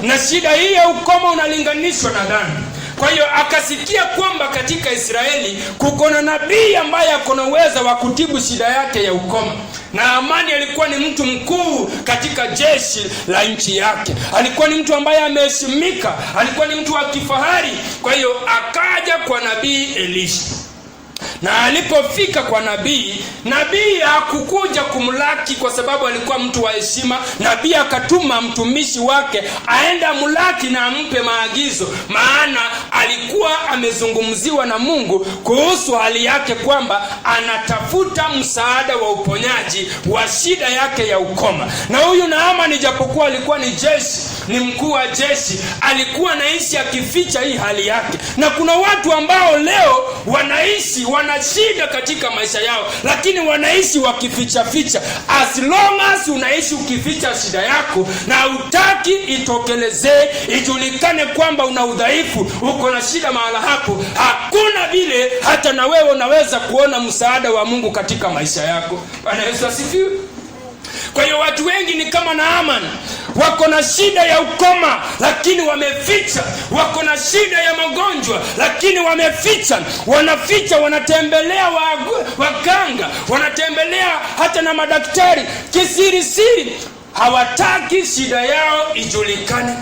na shida hii ya ukoma unalinganishwa na dhambi. Kwa hiyo akasikia kwamba katika Israeli kuko na nabii ambaye akona uwezo wa kutibu shida yake ya ukoma. Na Naamani alikuwa ni mtu mkuu katika jeshi la nchi yake, alikuwa ni mtu ambaye ameheshimika, alikuwa ni mtu wa kifahari. Kwa hiyo akaja kwa nabii Elisha. Na alipofika kwa nabii, nabii hakukuja kumlaki kwa sababu alikuwa mtu wa heshima. Nabii akatuma mtumishi wake aenda mlaki na ampe maagizo, maana alikuwa amezungumziwa na Mungu kuhusu hali yake kwamba anatafuta msaada wa uponyaji wa shida yake ya ukoma. Na huyu Naamani, japokuwa alikuwa ni mkuu wa jeshi, alikuwa anaishi akificha hii hali yake. Na kuna watu ambao leo wana shida katika maisha yao, lakini wanaishi wakificha. As long as unaishi ukificha shida yako na hutaki itokelezee, ijulikane kwamba una udhaifu, uko na shida mahala hapo, hakuna vile hata na wewe unaweza kuona msaada wa Mungu katika maisha yako. Bwana Yesu asifiwe. Kwa hiyo watu wengi ni kama Naamani, wako na shida ya ukoma lakini wameficha. Wako na shida ya magonjwa lakini wameficha. Wanatembelea waganga, wanatembelea hata na madaktari kisirisiri. Hawataki shida yao ijulikane.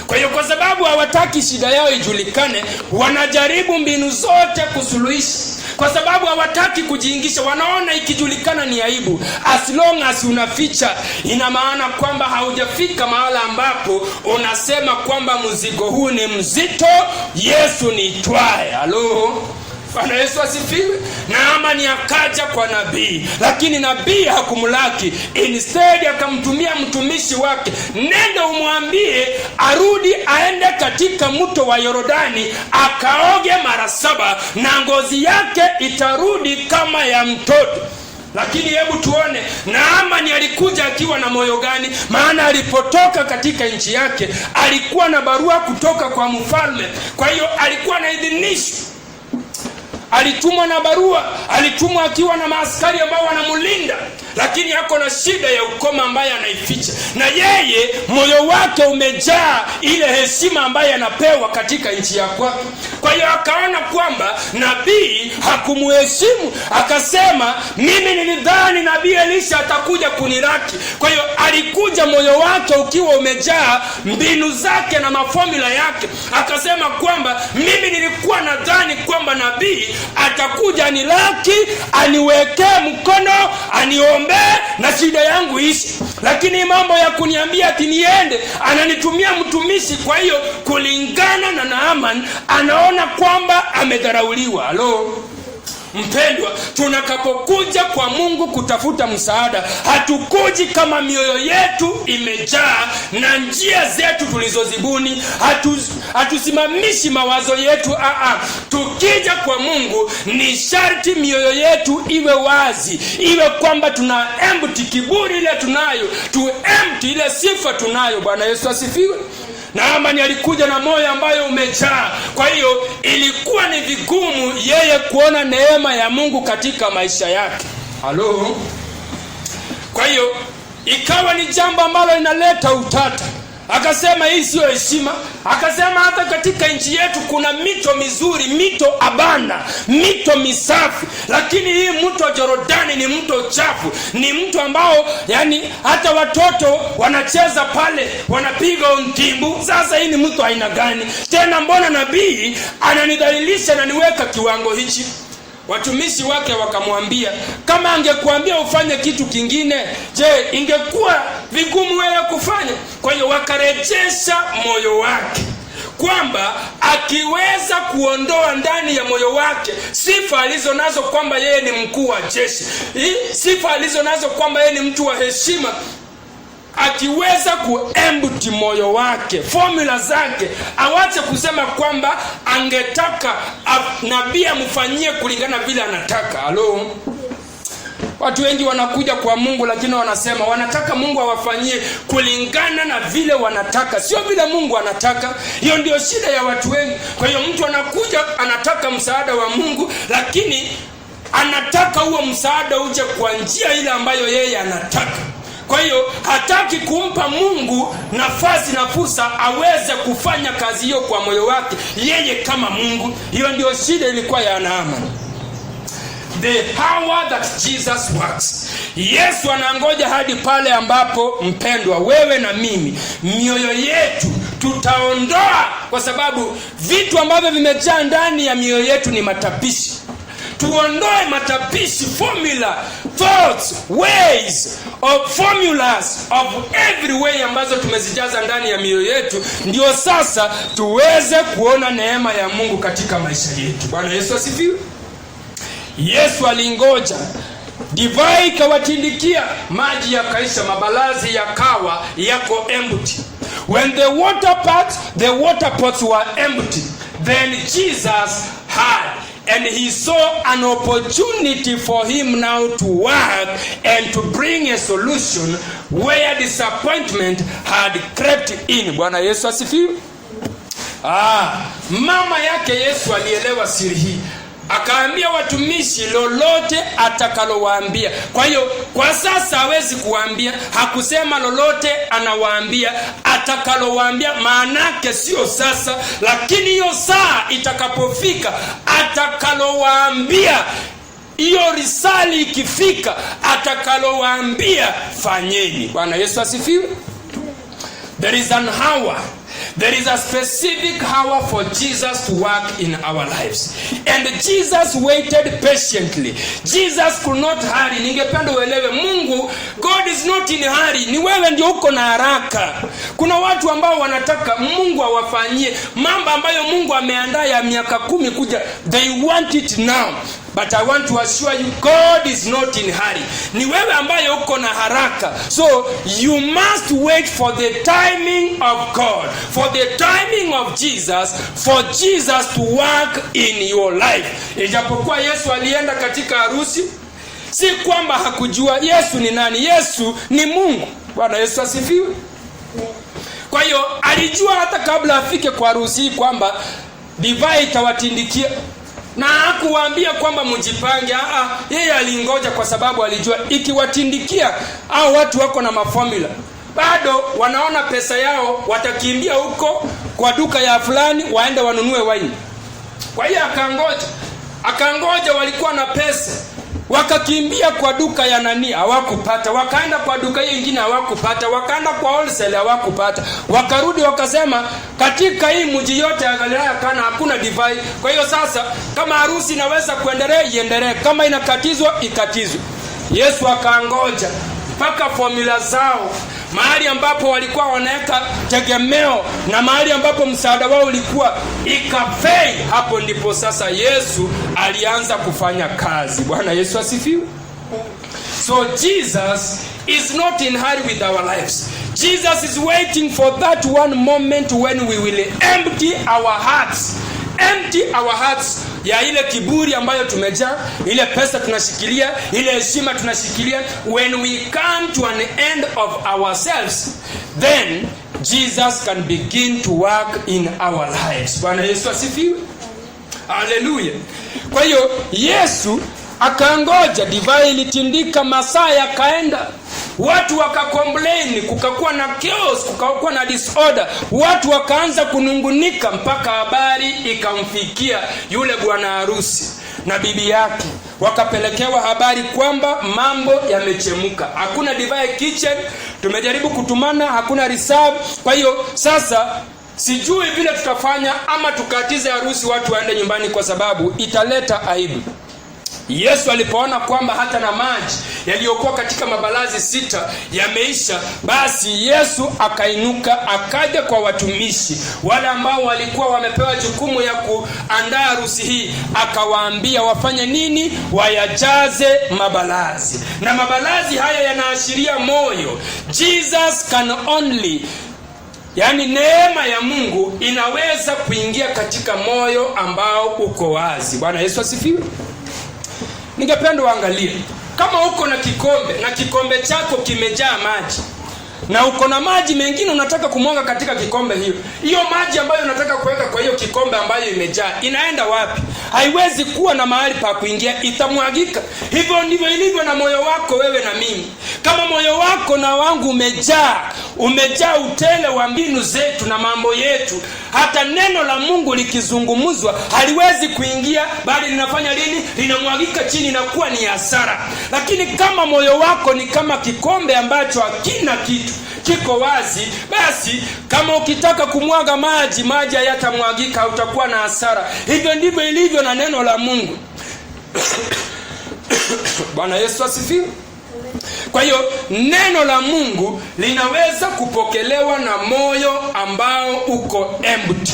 Kwa hiyo kwa sababu hawataki shida yao ijulikane, wanajaribu mbinu zote kusuluhisha. Kwa sababu hawataki kujiingisha, wanaona ikijulikana ni aibu. As long as unaficha, ina maana kwamba haujafika mahala ambapo unasema kwamba mzigo huu ni mzito, Yesu nitwae. Halo, Bwana Yesu asifiwe. Naamani akaja kwa nabii, lakini nabii hakumlaki. Instead akamtumia mtumishi wake, nenda umwambie arudi aende katika mto wa Yordani akaoge mara 7 na ngozi yake itarudi kama ya mtoto. Lakini hebu tuone Naamani alikuja akiwa na moyo gani? Maana alipotoka katika nchi yake alikuwa na barua kutoka kwa mfalme. Kwa hiyo alikuwa na idhinisho, alitumwa na barua, alitumwa akiwa na maaskari ambao wanamlinda, lakini yako na shida ya ukoma ambaye anaificha. Na yeye moyo wake umejaa ile heshima ambaye anapewa katika nchi yake. Kwa hiyo akaona kwamba nabii hakumuheshimu, akasema mimi nilidhani nabii Elisha atakuja kuniraki. Kwa hiyo alikuja moyo wake ukiwa umejaa mbinu zake na maformula yake. Akasema kwamba mimi nilikuwa nadhani kwamba nabii atakuja niraki, aniwekee mkono, aniombe na shida yangu ishi. Lakini mambo ya kuniambia ati niende, ananitumia mtumishi. Kwa hiyo kulingana na Naamani, anaona kwamba amedharauliwa. Halo mpendwa, tunakapokuja kwa Mungu kutafuta msaada, hatukuji kama mioyo yetu imejaa na njia zetu tulizozibuni. Hatusimamishi mawazo yetu. Tukija kwa Mungu ni sharti mioyo yetu iwe wazi, iwe kwamba tuna empty kiburi ile tunayo, tu empty ile sifa tunayo. Bwana Yesu asifiwe. Naamani alikuja na moyo ambayo umejaa. Kwa hiyo ilikuwa ni vigumu yeye kuona neema ya Mungu katika maisha yake. Halo. Kwa hiyo ikawa ni jambo ambalo linaleta utata. Akasema hii sio heshima. Akasema hata katika nchi yetu kuna mito mizuri, mito Abana, mito misafi, lakini hii mto Yordani ni mto chafu. Ni mto ambao hata watoto wanacheza pale, wanapiga ntimbu. Sasa hii ni mto aina gani? Tena mbona nabii ananidhalilisha na niweka kiwango hichi? Watumishi wake wakamwambia, kama angekuambia ufanye kitu kingine, je, ingekuwa vigumu wewe kufanya? Kwa hiyo wakarejesha moyo wake kwamba akiweza kuondoa ndani ya moyo wake sifa alizonazo kwamba yeye ni mkuu wa jeshi, sifa alizonazo kwamba yeye ni mtu wa heshima, akiweza kuempty moyo wake, formula zake, awache kusema kwamba angetaka nabii amfanyie kulingana vile anataka. Halo. Watu wengi wanakuja kwa Mungu lakini wanasema wanataka Mungu awafanyie kulingana na vile wanataka, sio vile Mungu anataka. Hiyo ndio shida ya watu wengi. Kwa hiyo mtu anakuja anataka msaada wa Mungu, lakini anataka huo msaada uje kwa njia ile ambayo yeye anataka. Kwa hiyo hataki kumpa Mungu nafasi na fursa aweze kufanya kazi hiyo kwa moyo wake yeye kama Mungu. Hiyo ndio shida ilikuwa ya Naamani. The power that Jesus works. Yesu anangoja hadi pale ambapo, mpendwa, wewe na mimi, mioyo yetu tutaondoa, kwa sababu vitu ambavyo vimejaa ndani ya mioyo yetu ni matapishi. tuondoe matapishi, formula, thoughts, ways of formulas of every way ambazo tumezijaza ndani ya mioyo yetu, ndio sasa tuweze kuona neema ya Mungu katika maisha yetu. Bwana Yesu asifiwe. Yesu alingoja, divai ikawatindikia, maji yakaisha, mabalazi yakawa yako empty. When the water pots were empty, then Jesus had, and he saw an opportunity for him now to work and to bring a solution where disappointment had crept in. Bwana Yesu asifiwe. Mama yake Yesu alielewa siri hii. Akaambia watumishi lolote atakalowaambia. Kwa hiyo kwa sasa hawezi kuambia, hakusema lolote anawaambia, atakalowaambia. Maanake sio sasa, lakini hiyo saa itakapofika atakalowaambia. Hiyo risali ikifika atakalowaambia fanyeni. Bwana Yesu asifiwe. There is an hour. There is a specific hour for Jesus to work in our lives. And Jesus waited patiently. Jesus could not hurry. Ningependa uelewe, Mungu, God is not in hurry. Ni wewe ndio uko na haraka. Kuna watu ambao wanataka Mungu awafanyie mambo ambayo Mungu ameandaa ya miaka 10 kuja. They want it now. But I want to assure you, God is not in hurry. Ni wewe ambaye uko na haraka. So you must wait for the timing of God, for the timing of Jesus, for Jesus to work in your life. Ijapokuwa Yesu alienda katika harusi, si kwamba hakujua Yesu ni nani. Yesu ni Mungu. Bwana Yesu asifiwe. Kwa hiyo alijua hata kabla afike kwa harusi kwamba divai itawatindikia. Na hakuwaambia kwamba mjipange. Yeye alingoja kwa sababu alijua ikiwatindikia au watu wako na maformula, bado wanaona pesa yao, watakimbia huko kwa duka ya fulani waende wanunue waini. Kwa hiyo akangoja, walikuwa na pesa, wakakimbia kwa duka ya nani, hawakupata. Wakaenda kwa duka hiyo nyingine, hawakupata. Wakaenda kwa wholesale, hawakupata. Wakarudi wakasema katika hii mji yote ya Galilaya Kana hakuna divai. Kwa hiyo sasa kama harusi inaweza kuendelea, iendelee. Kama inakatizwa, ikatizwe. Yesu akangoja mpaka formula zao, mahali ambapo walikuwa wanaweka tegemeo na mahali ambapo msaada wao ulikuwa, ikafei. Hapo ndipo sasa Yesu alianza kufanya kazi. Bwana Yesu asifiwe. So Jesus is not in hurry with our lives. Jesus is waiting for that one moment when we will empty our hearts. Empty our hearts ya ile kiburi ambayo tumejaa, ile pesa tunashikilia, ile heshima tunashikilia. When we come to an end of ourselves, then Jesus can begin to work in our lives. Bwana Yesu asifiwe. Hallelujah. Kwa hiyo Yesu akangoja, divai ilitindika, masaa yakaenda. Watu wakakomplain, kukakuwa na chaos, kukakuwa na disorder. Watu wakaanza kunungunika mpaka habari ikamfikia yule bwana harusi na bibi yake. Wakapelekewa habari kwamba mambo yamechemuka. Hakuna divai kitchen, tumejaribu kutumana, hakuna reserve. Kwa hiyo sasa sijui vile tutafanya, ama tukatize harusi watu waende nyumbani kwa sababu italeta aibu. Yesu alipoona kwamba hata na maji yaliyokuwa katika mabalazi 6 yameisha, basi Yesu akainuka akaja kwa watumishi wale ambao walikuwa wamepewa jukumu ya kuandaa harusi hii. Akawaambia wafanye nini? Wayajaze mabalazi. Na mabalazi haya yanaashiria moyo. Jesus can only, yani neema ya Mungu inaweza kuingia katika moyo ambao uko wazi. Bwana Yesu asifiwe. Ningependa uangalie, kama uko na kikombe na kikombe chako kimejaa maji, na uko na maji mengine unataka kumwaga katika kikombe hiyo maji ambayo unataka kuweka kwa hiyo kikombe ambayo imejaa, inaenda wapi? Haiwezi kuwa na mahali pa kuingia, itamwagika. Hivyo ndivyo ilivyo na moyo wako wewe na mimi. Kama moyo wako na wangu umejaa utele wa mbinu zetu na mambo yetu, hata neno la Mungu likizungumzwa haliwezi kuingia, bali linafanya nini? Linamwagika chini na kuwa ni hasara. Lakini kama moyo wako ni kama kikombe ambacho hakina kitu, kiko wazi, basi kama ukitaka kumwaga maji hayatamwagika, utakuwa na hasara. Hivyo ndivyo ilivyo na neno la Mungu. Bwana Yesu asifiwe. Kwa hiyo neno la Mungu linaweza kupokelewa na moyo ambao uko empty.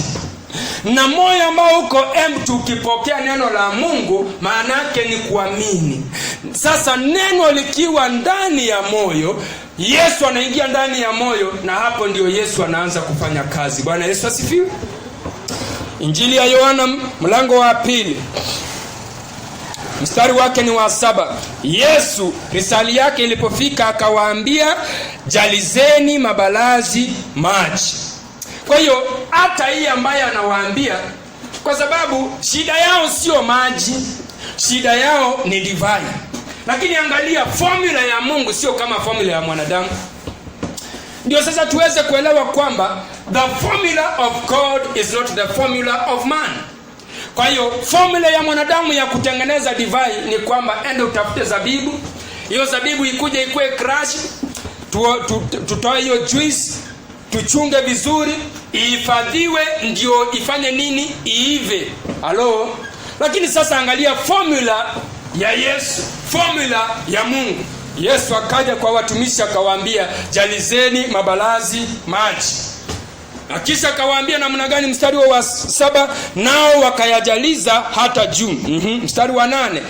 Na moyo ambao uko empty, ukipokea neno la Mungu, maana yake ni kuamini. Sasa neno likiwa ndani ya moyo, Yesu anaingia ndani ya moyo, na hapo ndio Yesu anaanza kufanya kazi. Bwana Yesu asifiwe. Injili ya Yohana mlango wa 2 mstari wake ni wa 7. Yesu risali yake ilipofika akawaambia, jalizeni mabalazi maji. Kwa hiyo hata hii ambaye anawaambia, kwa sababu shida yao sio maji, shida yao ni divai. Lakini angalia, formula ya Mungu sio kama formula ya mwanadamu. Ndio sasa tuweze kuelewa kwamba the formula of God is not the formula of man. Kwa hiyo formula ya mwanadamu ya kutengeneza divai ni kwamba ende utafute zabibu, hiyo zabibu ikuje ikue crush, tutoe hiyo juice, tuchunge vizuri, ihifadhiwe, ndio ifanye nini? Iive. Halo? Lakini sasa angalia formula ya Yesu, formula ya Mungu. Yesu akaja kwa watumishi akawaambia, jalizeni mabalazi maji. Na kisha akawaambia namna gani? Mstari wa 7, nao wakayajaliza hata juu. Mstari wa 8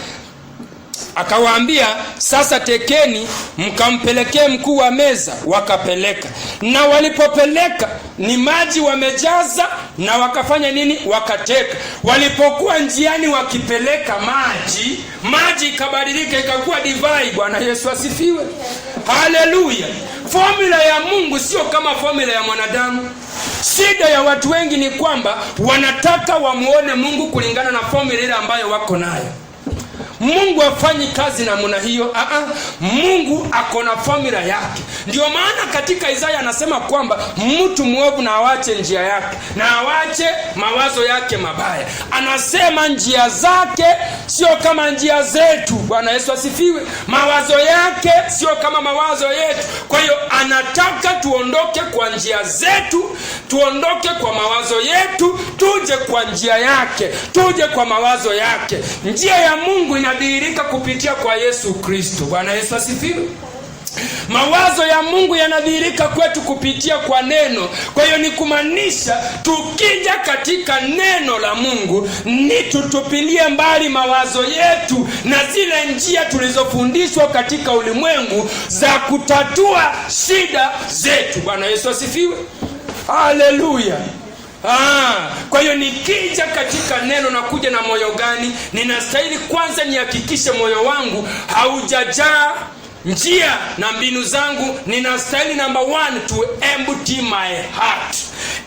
akawaambia, sasa tekeni mkampelekee mkuu wa meza. Wakapeleka, na walipopeleka ni maji wamejaza, na wakafanya nini? Wakateka. Walipokuwa njiani wakipeleka maji ikabadilika ikakuwa divai. Bwana Yesu asifiwe. Haleluya. Formula ya Mungu sio kama formula ya mwanadamu. Shida ya watu wengi ni kwamba wanataka wamuone Mungu kulingana na formula ile ambayo wako nayo. Mungu hafanyi kazi namna hiyo. Mungu ako na formula yake. Ndio maana katika Isaya anasema kwamba mtu mwovu na awache njia yake, na awache mawazo yake mabaya. Anasema njia zake sio kama njia zetu. Bwana Yesu asifiwe. Mawazo yake sio kama mawazo yetu. Kwa hiyo anataka tuondoke kwa njia zetu, tuondoke kwa mawazo yetu, tuje kwa njia yake, tuje kwa mawazo yake. Njia ya Mungu inadhihirika kupitia kwa Yesu Kristo. Bwana Yesu asifiwe. Mawazo ya Mungu yanadhihirika kwetu kupitia kwa neno. Kwa hiyo ni kumaanisha tukija katika neno la Mungu ni tutupilie mbali mawazo yetu na zile njia tulizofundishwa katika ulimwengu za kutatua shida zetu. Bwana Yesu asifiwe. Haleluya. Kwa hiyo nikija katika neno na kuja na moyo gani? Ninastahili kwanza nihakikishe moyo wangu haujajaa njia na mbinu zangu. Ninastahili number 1 to empty my heart.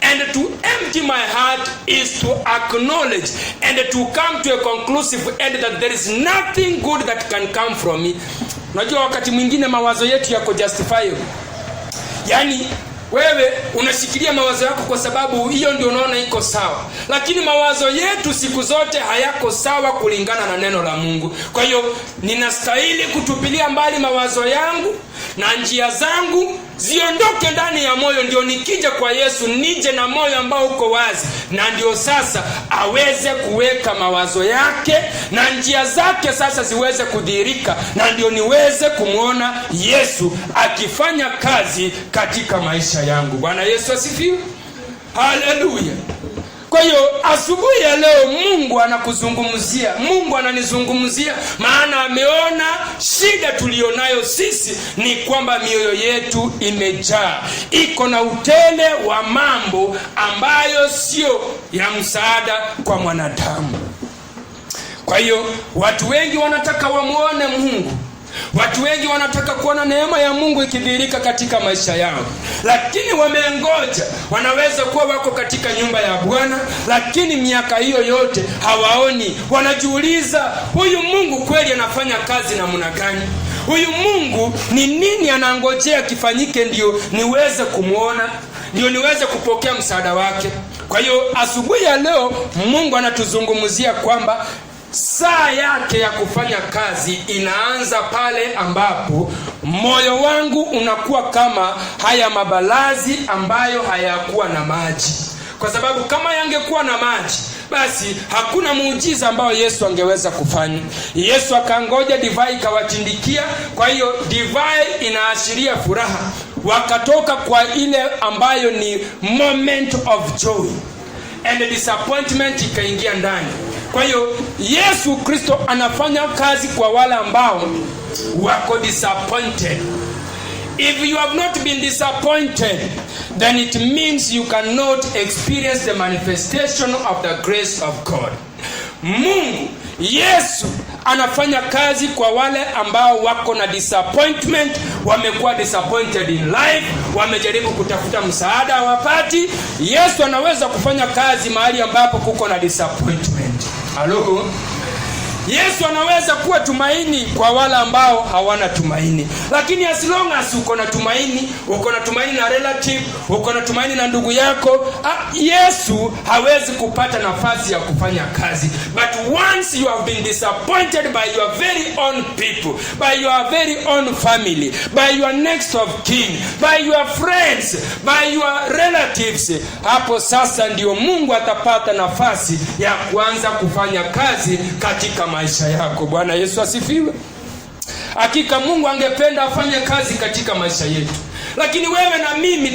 And to empty my heart is to acknowledge and to come to a conclusive end that there is nothing good that can come from me. Unajua wakati mwingine mawazo yetu yako justifiable. Yaani wewe unashikilia mawazo yako kwa sababu hiyo ndio unaona iko sawa. Lakini mawazo yetu siku zote hayako sawa kulingana na neno la Mungu. Kwa hiyo ninastahili kutupilia mbali mawazo yangu na njia zangu ziondoke ndani ya moyo, ndio nikija kwa Yesu nije na moyo ambao uko wazi, na ndio sasa aweze kuweka mawazo yake na njia zake sasa ziweze kudhihirika, na ndio niweze kumuona Yesu akifanya kazi katika maisha yangu. Bwana Yesu asifiwe. Haleluya. Kwa hiyo asubuhi ya leo Mungu anakuzungumzia, Mungu ananizungumzia, maana ameona shida tulionayo sisi ni kwamba mioyo yetu imejaa, iko na utele wa mambo ambayo sio ya msaada kwa mwanadamu. Kwa hiyo watu wengi wanataka wamuone Mungu. Watu wengi wanataka kuona neema ya Mungu ikidhihirika katika maisha yao, lakini wamengoja. Wanaweza kuwa wako katika nyumba ya Bwana, lakini miaka hiyo yote hawaoni. Wanajiuliza, huyu Mungu kweli anafanya kazi namna gani? Huyu Mungu ni nini anangojea kifanyike ndio niweze kumuona, ndio niweze kupokea msaada wake? Kwa hiyo asubuhi ya leo Mungu anatuzungumzia kwamba saa yake ya kufanya kazi inaanza pale ambapo moyo wangu unakuwa kama haya mabalazi ambayo hayakuwa na maji. Kwa sababu kama yangekuwa na maji, basi hakuna muujiza ambao Yesu angeweza kufanya. Yesu akangoja divai ikawatindikia. Kwa hiyo divai inaashiria furaha. Wakatoka kwa ile ambayo ni moment of joy, and the disappointment ikaingia ndani. Kwa hiyo Yesu Kristo anafanya kazi kwa wale ambao wako disappointed. If you have not been disappointed, then it means you cannot experience the manifestation of the grace of God. Mungu Yesu anafanya kazi kwa wale ambao wako na disappointment, wamekuwa disappointed in life, wamejaribu kutafuta msaada hawapati. Yesu anaweza kufanya kazi mahali ambapo kuko na disappointment. Halo. Yesu anaweza kuwa tumaini kwa wale ambao hawana tumaini. Lakini as long as uko na tumaini, uko na tumaini na relative, uko na tumaini na ndugu yako, Yesu hawezi kupata nafasi ya kufanya kazi. But once you have been disappointed by your very own people, by your very own family, by your next of kin, by your friends, by your relatives, hapo sasa ndio Mungu atapata nafasi ya kuanza kufanya kazi katika maisha yako. Bwana Yesu asifiwe. Hakika Mungu angependa afanye kazi katika maisha yetu. Lakini wewe na mimi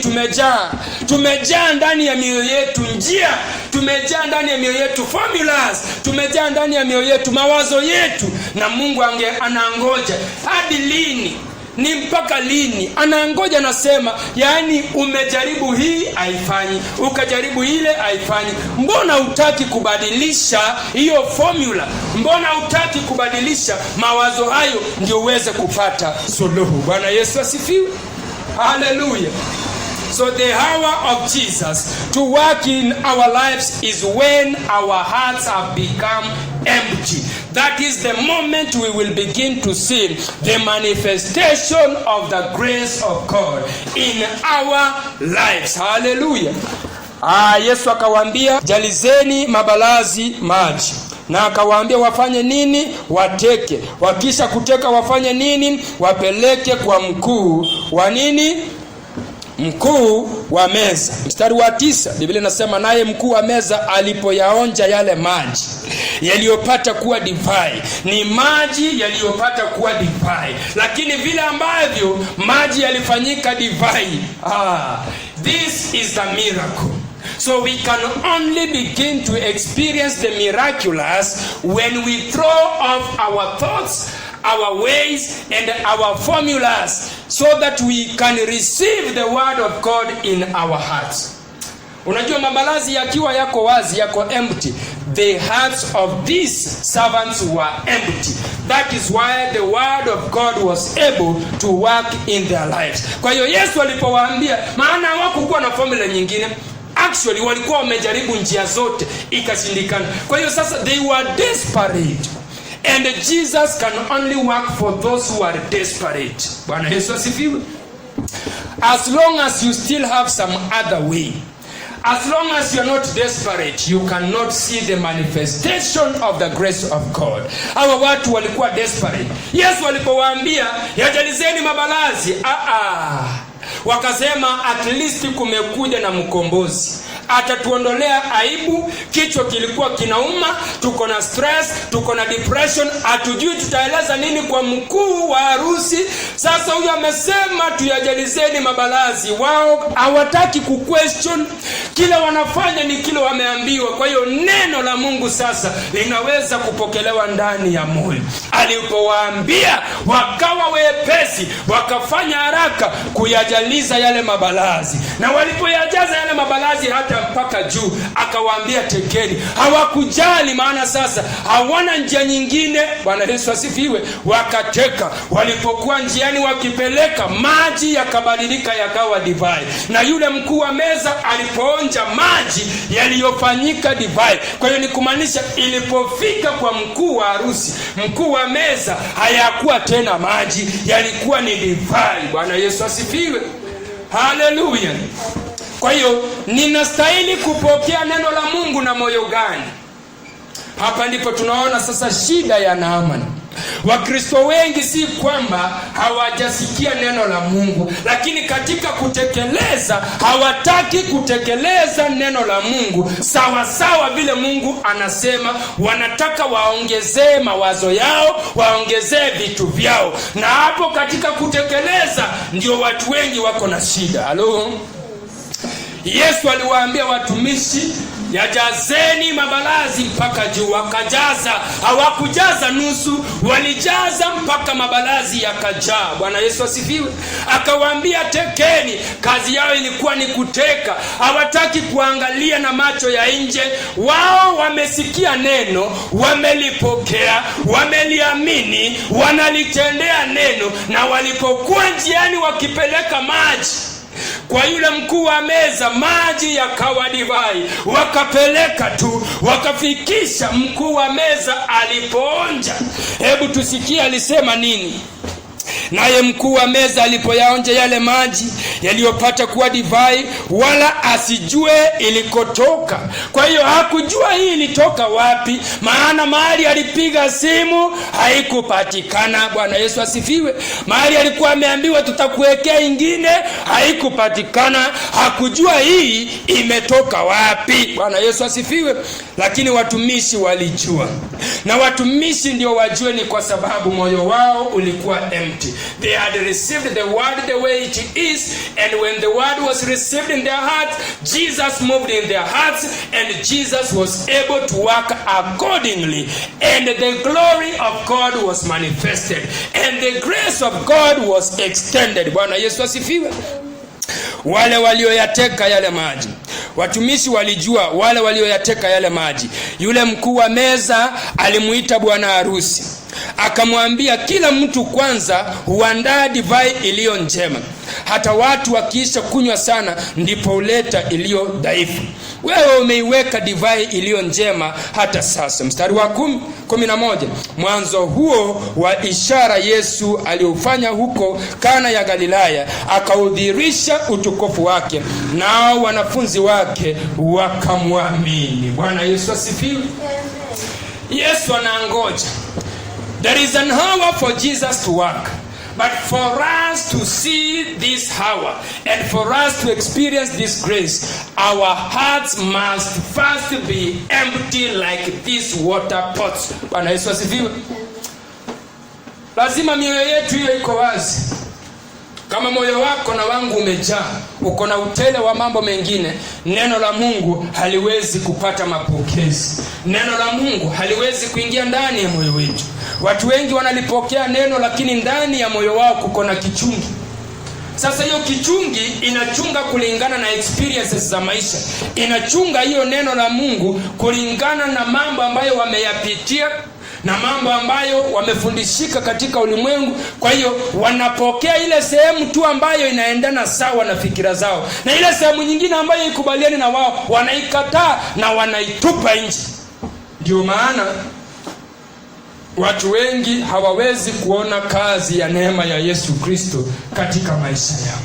tumejaa ndani ya mioyo yetu njia, tumejaa ndani ya mioyo yetu formulas, tumejaa ndani ya mioyo yetu mawazo yetu, na Mungu anangoja hadi lini? Ni mpaka lini? Anangoja, nasema, yani umejaribu hii haifanyi, ukajaribu ile haifanyi. Mbona hutaki kubadilisha hiyo formula? Mbona hutaki kubadilisha mawazo hayo ndio uweze kupata suluhu? Bwana Yesu asifiwe. Hallelujah. So the hour of Jesus to work in our lives is when our hearts have become empty. That is the moment we will begin to see the manifestation of the grace of God in our lives. Hallelujah. Yesu akawaambia, jalizeni mabalazi maji. Na akawaambia wafanye nini? Wateke. Wakisha kuteka wafanye nini? Wapeleke kwa mkuu wa nini? Mkuu wa meza. Mstari wa 9 Biblia inasema, naye mkuu wa meza alipoyaonja yale maji yaliyopata kuwa divai. Ni maji yaliyopata kuwa divai, lakini vile ambavyo maji yalifanyika divai, this is the miracle. So we can only begin to experience the miraculous when we throw off our thoughts, our ways, and our formulas, so that we can receive the word of God in our hearts. Unajua mabalazi yakiwa yako wazi, yako empty, the hearts of these servants were empty. That is why the word of God was able to work in their lives. Kwa hiyo Yesu alipowaambia, maana hawakuwa na formula nyingine. Actually walikuwa wamejaribu njia zote ikashindikana. Kwa hiyo sasa they were desperate. And Jesus can only work for those who are desperate. Bwana Yesu asifiwe. As long as you still have some other way, as long as you are not desperate, you cannot see the manifestation of the grace of God. Hawa watu walikuwa desperate. Yesu alipowaambia, yajalizeni mabalazi, wakasema at least kumekuja na mkombozi, atatuondolea aibu. Kichwa kilikuwa kinauma, tuko na stress, tuko na depression, hatujui tutaeleza nini kwa mkuu wa harusi. Sasa huyu amesema tuyajalizeni mabalazi. Wao hawataki kuquestion, kila wanafanya ni kile wameambiwa. Kwa hiyo neno la Mungu sasa linaweza kupokelewa ndani ya moyo. Alipowaambia wakawa wepesi, wakafanya haraka kuyajaliza yale mabalazi, na walipoyajaza yale mabalazi hata mpaka juu, akawaambia tekeni. Hawakujali, maana sasa hawana njia nyingine. Bwana Yesu asifiwe. Wakateka. Walipokuwa njiani wakipeleka, maji yakabadilika yakawa divai, na yule mkuu wa meza alipoonja maji yaliyofanyika divai. Kwa hiyo ni kumaanisha ilipofika kwa mkuu wa harusi, mkuu wa meza, hayakuwa tena maji, yalikuwa ni divai. Bwana Yesu asifiwe. Hallelujah. Kwa hiyo ninastahili kupokea neno la Mungu na moyo gani? Hapa ndipo tunaona sasa shida ya Naamani. Wakristo wengi si kwamba hawajasikia neno la Mungu, lakini katika kutekeleza hawataki kutekeleza neno la Mungu sawa sawa vile Mungu anasema. Wanataka waongezee mawazo yao, waongezee vitu vyao, na hapo katika kutekeleza ndio watu wengi wako na shida. Halo. Yesu aliwaambia watumishi, yajazeni mabalazi mpaka juu. Wakajaza. Hawakujaza nusu, walijaza mpaka mabalazi yakajaa. Bwana Yesu asifiwe. Akawaambia tekeni. Kazi yao ilikuwa ni kuteka. Hawataki kuangalia na macho ya nje. Wao wamesikia neno, wamelipokea, wameliamini, wanalitendea neno, na walipokuwa njiani wakipeleka maji kwa yule mkuu wa meza, maji yakawa divai. Wakapeleka tu, wakafikisha. Mkuu wa meza alipoonja, hebu tusikie alisema nini. Naye mkuu wa meza alipoyaonja yale maji yaliyopata kuwa divai, wala asijue ilikotoka. Kwa hiyo hakujua hii ilitoka wapi, maana mahali alipiga simu haikupatikana. Bwana Yesu asifiwe. Mahali alikuwa ameambiwa tutakuwekea ingine, haikupatikana. Hakujua hii imetoka wapi. Bwana Yesu asifiwe. Lakini watumishi walijua, na watumishi ndio wajue ni kwa sababu moyo wao ulikuwa empty. They had received the word the way it is, and when the word was received in their hearts, Jesus moved in their hearts, and Jesus was able to work accordingly, and the glory of God was manifested, and the grace of God was extended. Bwana Yesu asifiwe. Wale walioyateka yale maji, watumishi walijua wale walioyateka yale maji. Yule mkuu wa meza alimuita bwana harusi, akamwambia kila mtu kwanza huandaa divai iliyo njema, hata watu wakiisha kunywa sana ndipo uleta iliyo dhaifu. Wewe umeiweka divai iliyo njema hata sasa. Mstari wa 11, mwanzo huo wa ishara Yesu aliofanya huko Kana ya Galilaya, akaudhirisha utukufu wake, nao wanafunzi wake wakamwamini. Bwana Yesu asifiwe. Yesu anangoja. There is an hour for Jesus to work. But for us to see this hour and for us to experience this grace, our hearts must first be empty like these water pots. Bwana Yesu asifiwe. Lazima mioyo yetu hiyo iko wazi. Kama moyo wako na wangu umejaa, uko na utele wa mambo mengine, neno la Mungu haliwezi kupata mapokezi. Neno la Mungu haliwezi kuingia ndani ya moyo wetu. Watu wengi wanalipokea neno, lakini ndani ya moyo wao kuko na kichungi. Sasa hiyo kichungi inachunga kulingana na experiences za maisha. Inachunga hiyo neno la Mungu kulingana na mambo ambayo wameyapitia, na mambo ambayo wamefundishika katika ulimwengu. Kwa hiyo wanapokea ile sehemu tu ambayo inaendana sawa na fikira zao, na ile sehemu nyingine ambayo ikubaliani na wao wanaikataa na wanaitupa nje. Ndio maana watu wengi hawawezi kuona kazi ya neema ya Yesu Kristo katika maisha yao.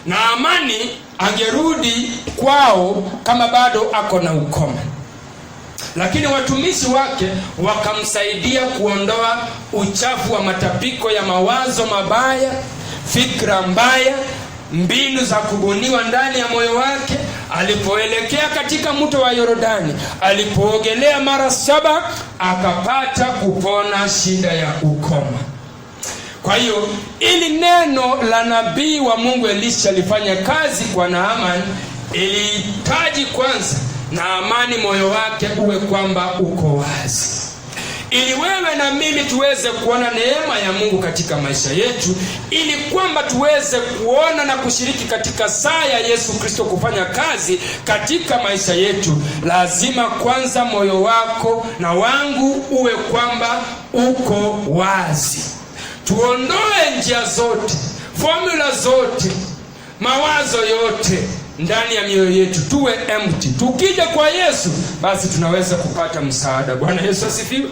Na amani angerudi kwao kama bado ako na ukoma, lakini watumishi wake wakamsaidia kuondoa uchafu wa matapiko ya mawazo mabaya, fikra mbaya, mbinu za kubuniwa ndani ya moyo wake. Alipoelekea katika mto wa Yordani, alipoogelea mara 7, akapata kupona shida ya ukoma. Kwa hiyo ili neno la nabii wa Mungu Elisha lifanye kazi kwa Naamani, ilihitaji kwanza Naamani moyo wake uwe kwamba uko wazi. Ili wewe na mimi tuweze kuona neema ya Mungu katika maisha yetu, ili kwamba tuweze kuona na kushiriki katika saa ya Yesu Kristo kufanya kazi katika maisha yetu, lazima kwanza moyo wako na wangu uwe kwamba uko wazi. Tuondoe njia zote, formula zote, mawazo yote ndani ya mioyo yetu, tuwe empty. Tukija kwa Yesu, basi tunaweza kupata msaada. Bwana Yesu asifiwe.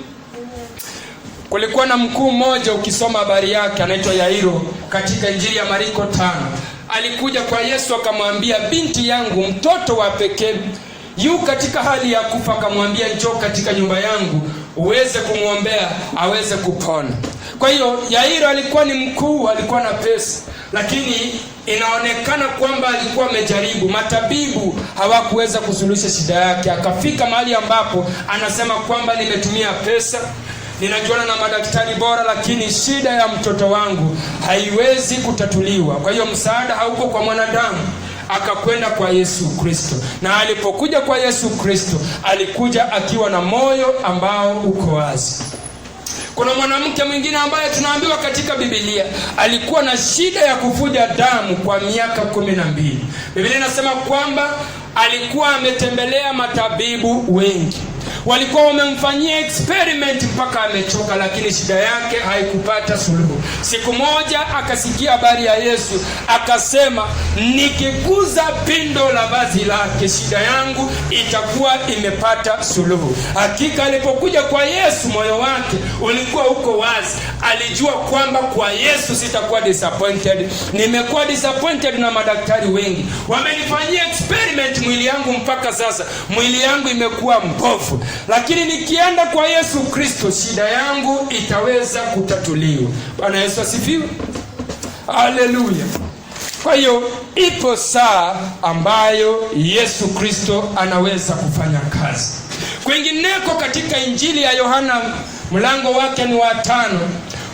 Kulikuwa na mkuu mmoja, ukisoma habari yake, anaitwa Yairo katika Injili ya Marko 5. Alikuja kwa Yesu akamwambia, binti yangu mtoto wa pekee yu katika hali ya kufa. Akamwambia, njoo katika nyumba yangu uweze kumwombea aweze kupona. Kwa hiyo Yairo alikuwa ni mkuu, alikuwa na pesa, lakini inaonekana kwamba alikuwa amejaribu. Matabibu hawakuweza kusuluhisha shida yake. Akafika mahali ambapo anasema kwamba nimetumia pesa, ninajuana na madaktari bora, lakini shida ya mtoto wangu haiwezi kutatuliwa. Kwa hiyo msaada hauko kwa mwanadamu. Akakwenda kwa Yesu Kristo, na alipokuja kwa Yesu Kristo alikuja akiwa na moyo ambao uko wazi. Kuna mwanamke mwingine ambaye tunaambiwa katika Biblia alikuwa na shida ya kuvuja damu kwa miaka 12. Biblia inasema kwamba alikuwa ametembelea matabibu wengi, walikuwa wamemfanyia experiment mpaka amechoka, lakini shida yake haikupata suluhu. Siku moja akasikia habari ya Yesu, akasema nikiguza pindo la vazi lake shida yangu itakuwa imepata suluhu. Hakika alipokuja kwa Yesu moyo wake ulikuwa uko wazi. Alijua kwamba kwa Yesu sitakuwa disappointed. Nimekuwa disappointed na madaktari wengi, wamenifanyia experiment mwili yangu, mpaka sasa mwili yangu imekuwa mbovu, lakini nikienda kwa Yesu Kristo shida yangu itaweza kutatuliwa. Bwana Yesu asifiwe. Haleluya. Kwa hiyo ipo saa ambayo Yesu Kristo anaweza kufanya kazi. Kwingineko katika Injili ya Yohana mlango wake ni wa 5,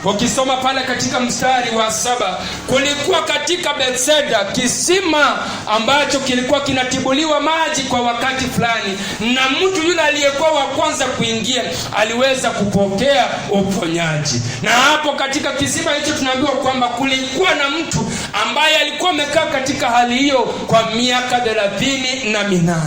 ukisoma pale katika mstari wa 7, kulikuwa katika Bethsaida kisima ambacho kilikuwa kinatibuliwa maji kwa wakati fulani, na mtu yule aliyekuwa wa kwanza kuingia aliweza kupokea uponyaji. Na hapo katika kisima hicho tunaambiwa kwamba kulikuwa na mtu ambaye alikuwa amekaa katika hali hiyo kwa miaka 38.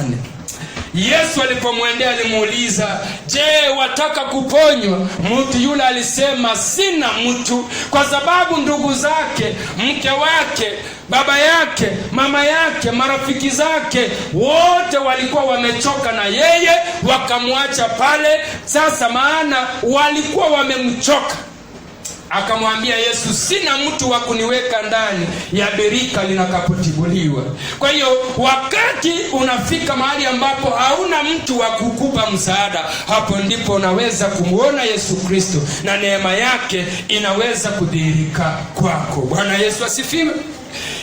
Yesu alipomwendea alimuuliza, je, wataka kuponywa? Mtu yule alisema, sina mtu, kwa sababu ndugu zake, mke wake, baba yake, mama yake, marafiki zake wote walikuwa wamechoka na yeye, wakamwacha pale. Sasa maana walikuwa wamemchoka. Akamwambia Yesu, sina mtu wa kuniweka ndani ya birika linakapotibuliwa. Kwa hiyo wakati unafika mahali ambapo hauna mtu wa kukupa msaada, hapo ndipo unaweza kumuona Yesu Kristo na neema yake inaweza kudhihirika kwako. Bwana Yesu asifiwe.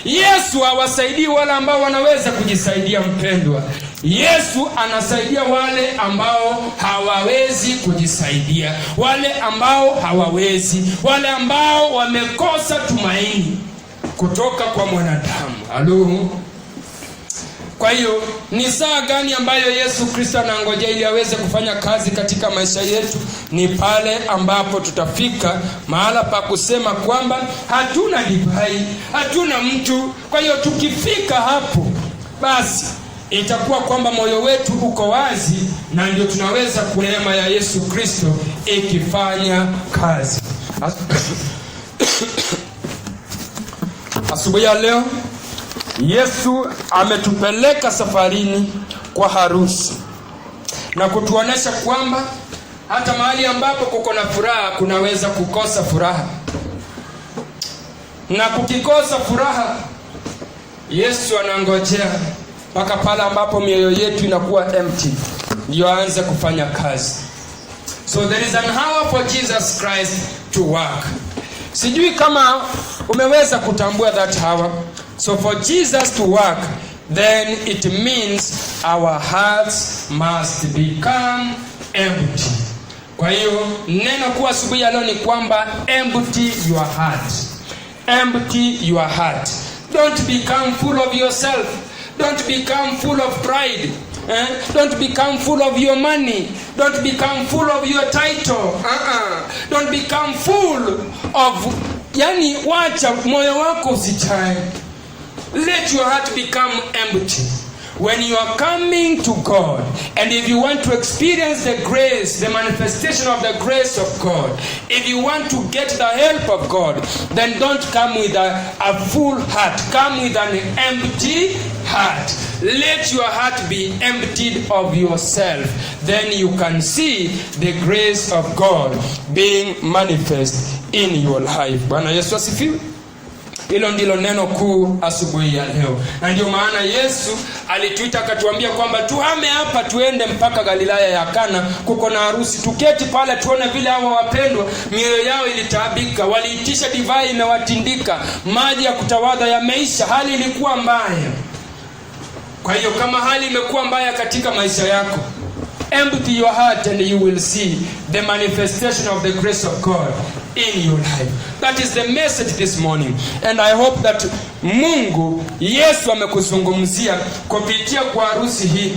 Yesu hawasaidii wale ambao wanaweza kujisaidia, mpendwa. Yesu anasaidia wale ambao hawawezi kujisaidia, wale ambao hawawezi, wale ambao wamekosa tumaini kutoka kwa mwanadamu. Halo. Kwa hiyo ni saa gani ambayo Yesu Kristo anangojea ili aweze kufanya kazi katika maisha yetu? Ni pale ambapo tutafika mahala pa kusema kwamba hatuna divai, hatuna mtu. Kwa hiyo tukifika hapo, basi itakuwa kwamba moyo wetu uko wazi, na ndio tunaweza neema ya Yesu Kristo ikifanya kazi. Asubuhi ya leo Yesu ametupeleka safarini kwa harusi na kutuonesha kwamba hata mahali ambapo kuko na furaha kunaweza kukosa furaha, na kukikosa furaha Yesu anangojea mpaka pale ambapo mioyo yetu inakuwa empty ndio aanze kufanya kazi. So there is an hour for Jesus Christ to work. Sijui kama umeweza kutambua that hour. So for Jesus to work, then it means our hearts must become empty. Kwa hiyo neno kuwa asubuhi ya leo ni kwamba empty your heart. Empty your heart. Don't become full of yourself. Don't become full of pride. Don't become full of your money. Don't become full of your title. Don't become full of, yani wacha moyo wako usichae. Let your heart become empty. When you are coming to God, and if you want to experience the grace, the manifestation of the grace of God, if you want to get the help of God, then don't come with a full heart. Come with an empty heart. Let your heart be emptied of yourself. Then you can see the grace of God being manifest in your life. Bwana Yesu asifiwe. Hilo ndilo neno kuu asubuhi ya leo. Na ndio maana Yesu alituita akatuambia kwamba tuhame hapa tuende mpaka Galilaya ya Kana, kuko na harusi. Tuketi pale tuone vile hawa wapendwa mioyo yao ilitaabika, waliitisha divai imewatindika, maji ya kutawadha yameisha, hali ilikuwa mbaya. Kwa hiyo kama hali imekuwa mbaya katika maisha yako, empty your heart and you will see the manifestation of the grace of God in your life. That is the message this morning, and I hope that Mungu Yesu amekuzungumzia kupitia kwa harusi hii.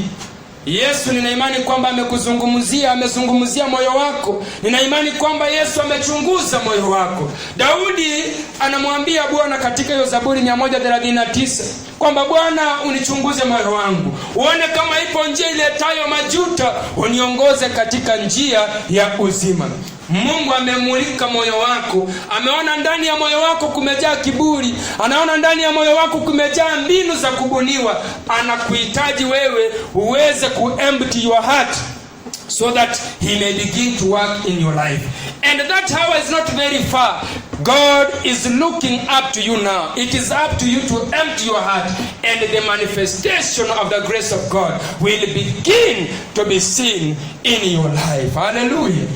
Yesu nina imani kwamba amezungumzia moyo wako. Nina imani kwamba Yesu amechunguza moyo wako. Daudi anamwambia Bwana katika hiyo Zaburi 139 kwamba Bwana unichunguze moyo wangu, uone kama ipo njia iletayo majuto, uniongoze katika njia ya uzima. Mungu amemulika moyo wako, ameona ndani ya moyo wako kumejaa kiburi, anaona ndani ya moyo wako kumejaa mbinu za kubuniwa. Anakuhitaji wewe uweze empty your heart so that he may begin to work in your life. And that hour is not very far. God is looking up to you now. It is up to you to empty your heart, and the manifestation of the grace of God will begin to be seen in your life. Hallelujah.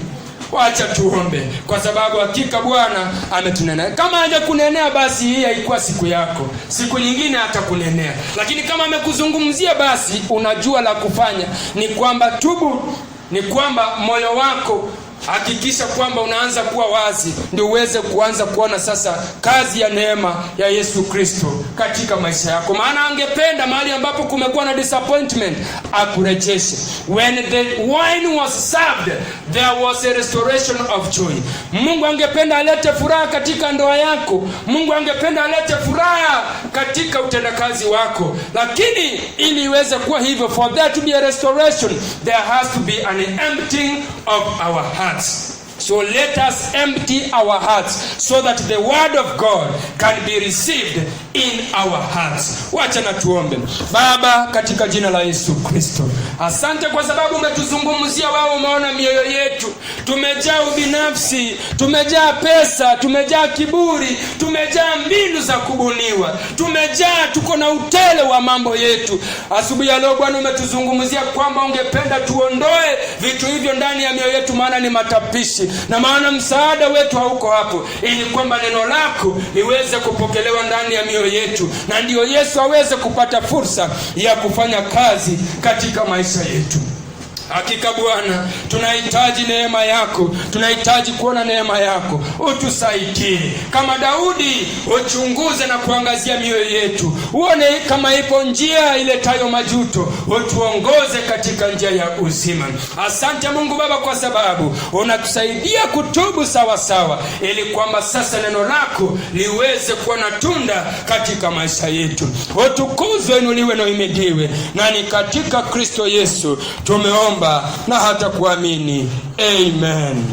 Wacha tuombe, kwa sababu hakika Bwana ametunenea. Kama hajakunenea basi hii haikuwa siku yako, siku nyingine atakunenea. Lakini kama amekuzungumzia basi unajua la kufanya ni kwamba tubu, ni kwamba moyo wako hakikisha kwamba unaanza kuwa wazi, ndio uweze kuanza kuona sasa kazi ya neema ya Yesu Kristo katika maisha yako. Maana angependa mahali ambapo kumekuwa na disappointment akurejeshe. When the wine was served, there was a restoration of joy. Mungu angependa alete furaha katika ndoa yako. Mungu angependa alete furaha katika utendakazi wako. Lakini ili iweze kuwa hivyo, for there to be a restoration, there has to be an emptying of our hearts. So let us empty our hearts so that the word of God can be received in our hearts. Wacha na tuombe. Baba, katika jina la Yesu Kristo, asante kwa sababu umetuzungumzia wao. Umeona mioyo yetu, tumejaa ubinafsi, tumejaa pesa, tumejaa kiburi, tumejaa mbinu za kubuniwa, tuko na utele wa mambo yetu. Asubuhi ya leo Bwana umetuzungumzia kwamba ungependa tuondoe vitu hivyo ndani ya mioyo yetu, maana ni matapishi na maana msaada wetu hauko hapo, ili kwamba neno lako liweze kupokelewa ndani ya mioyo yetu, na ndio Yesu aweze kupata fursa ya kufanya kazi katika maisha yetu. Hakika Bwana, tunahitaji neema yako, tunahitaji kuona neema yako. Utusaidie kama Daudi, uchunguze na kuangazia mioyo yetu, uone kama ipo njia iletayo majuto, utuongoze katika njia ya uzima. Asante Mungu Baba kwa sababu unatusaidia kutubu sawa sawa, ili kwamba sasa neno lako liweze kuwa na tunda katika maisha yetu. Utukuzwe, inuliwe na uhimidiwe, na ni katika Kristo Yesu tumeomba na hata kuamini. Amen.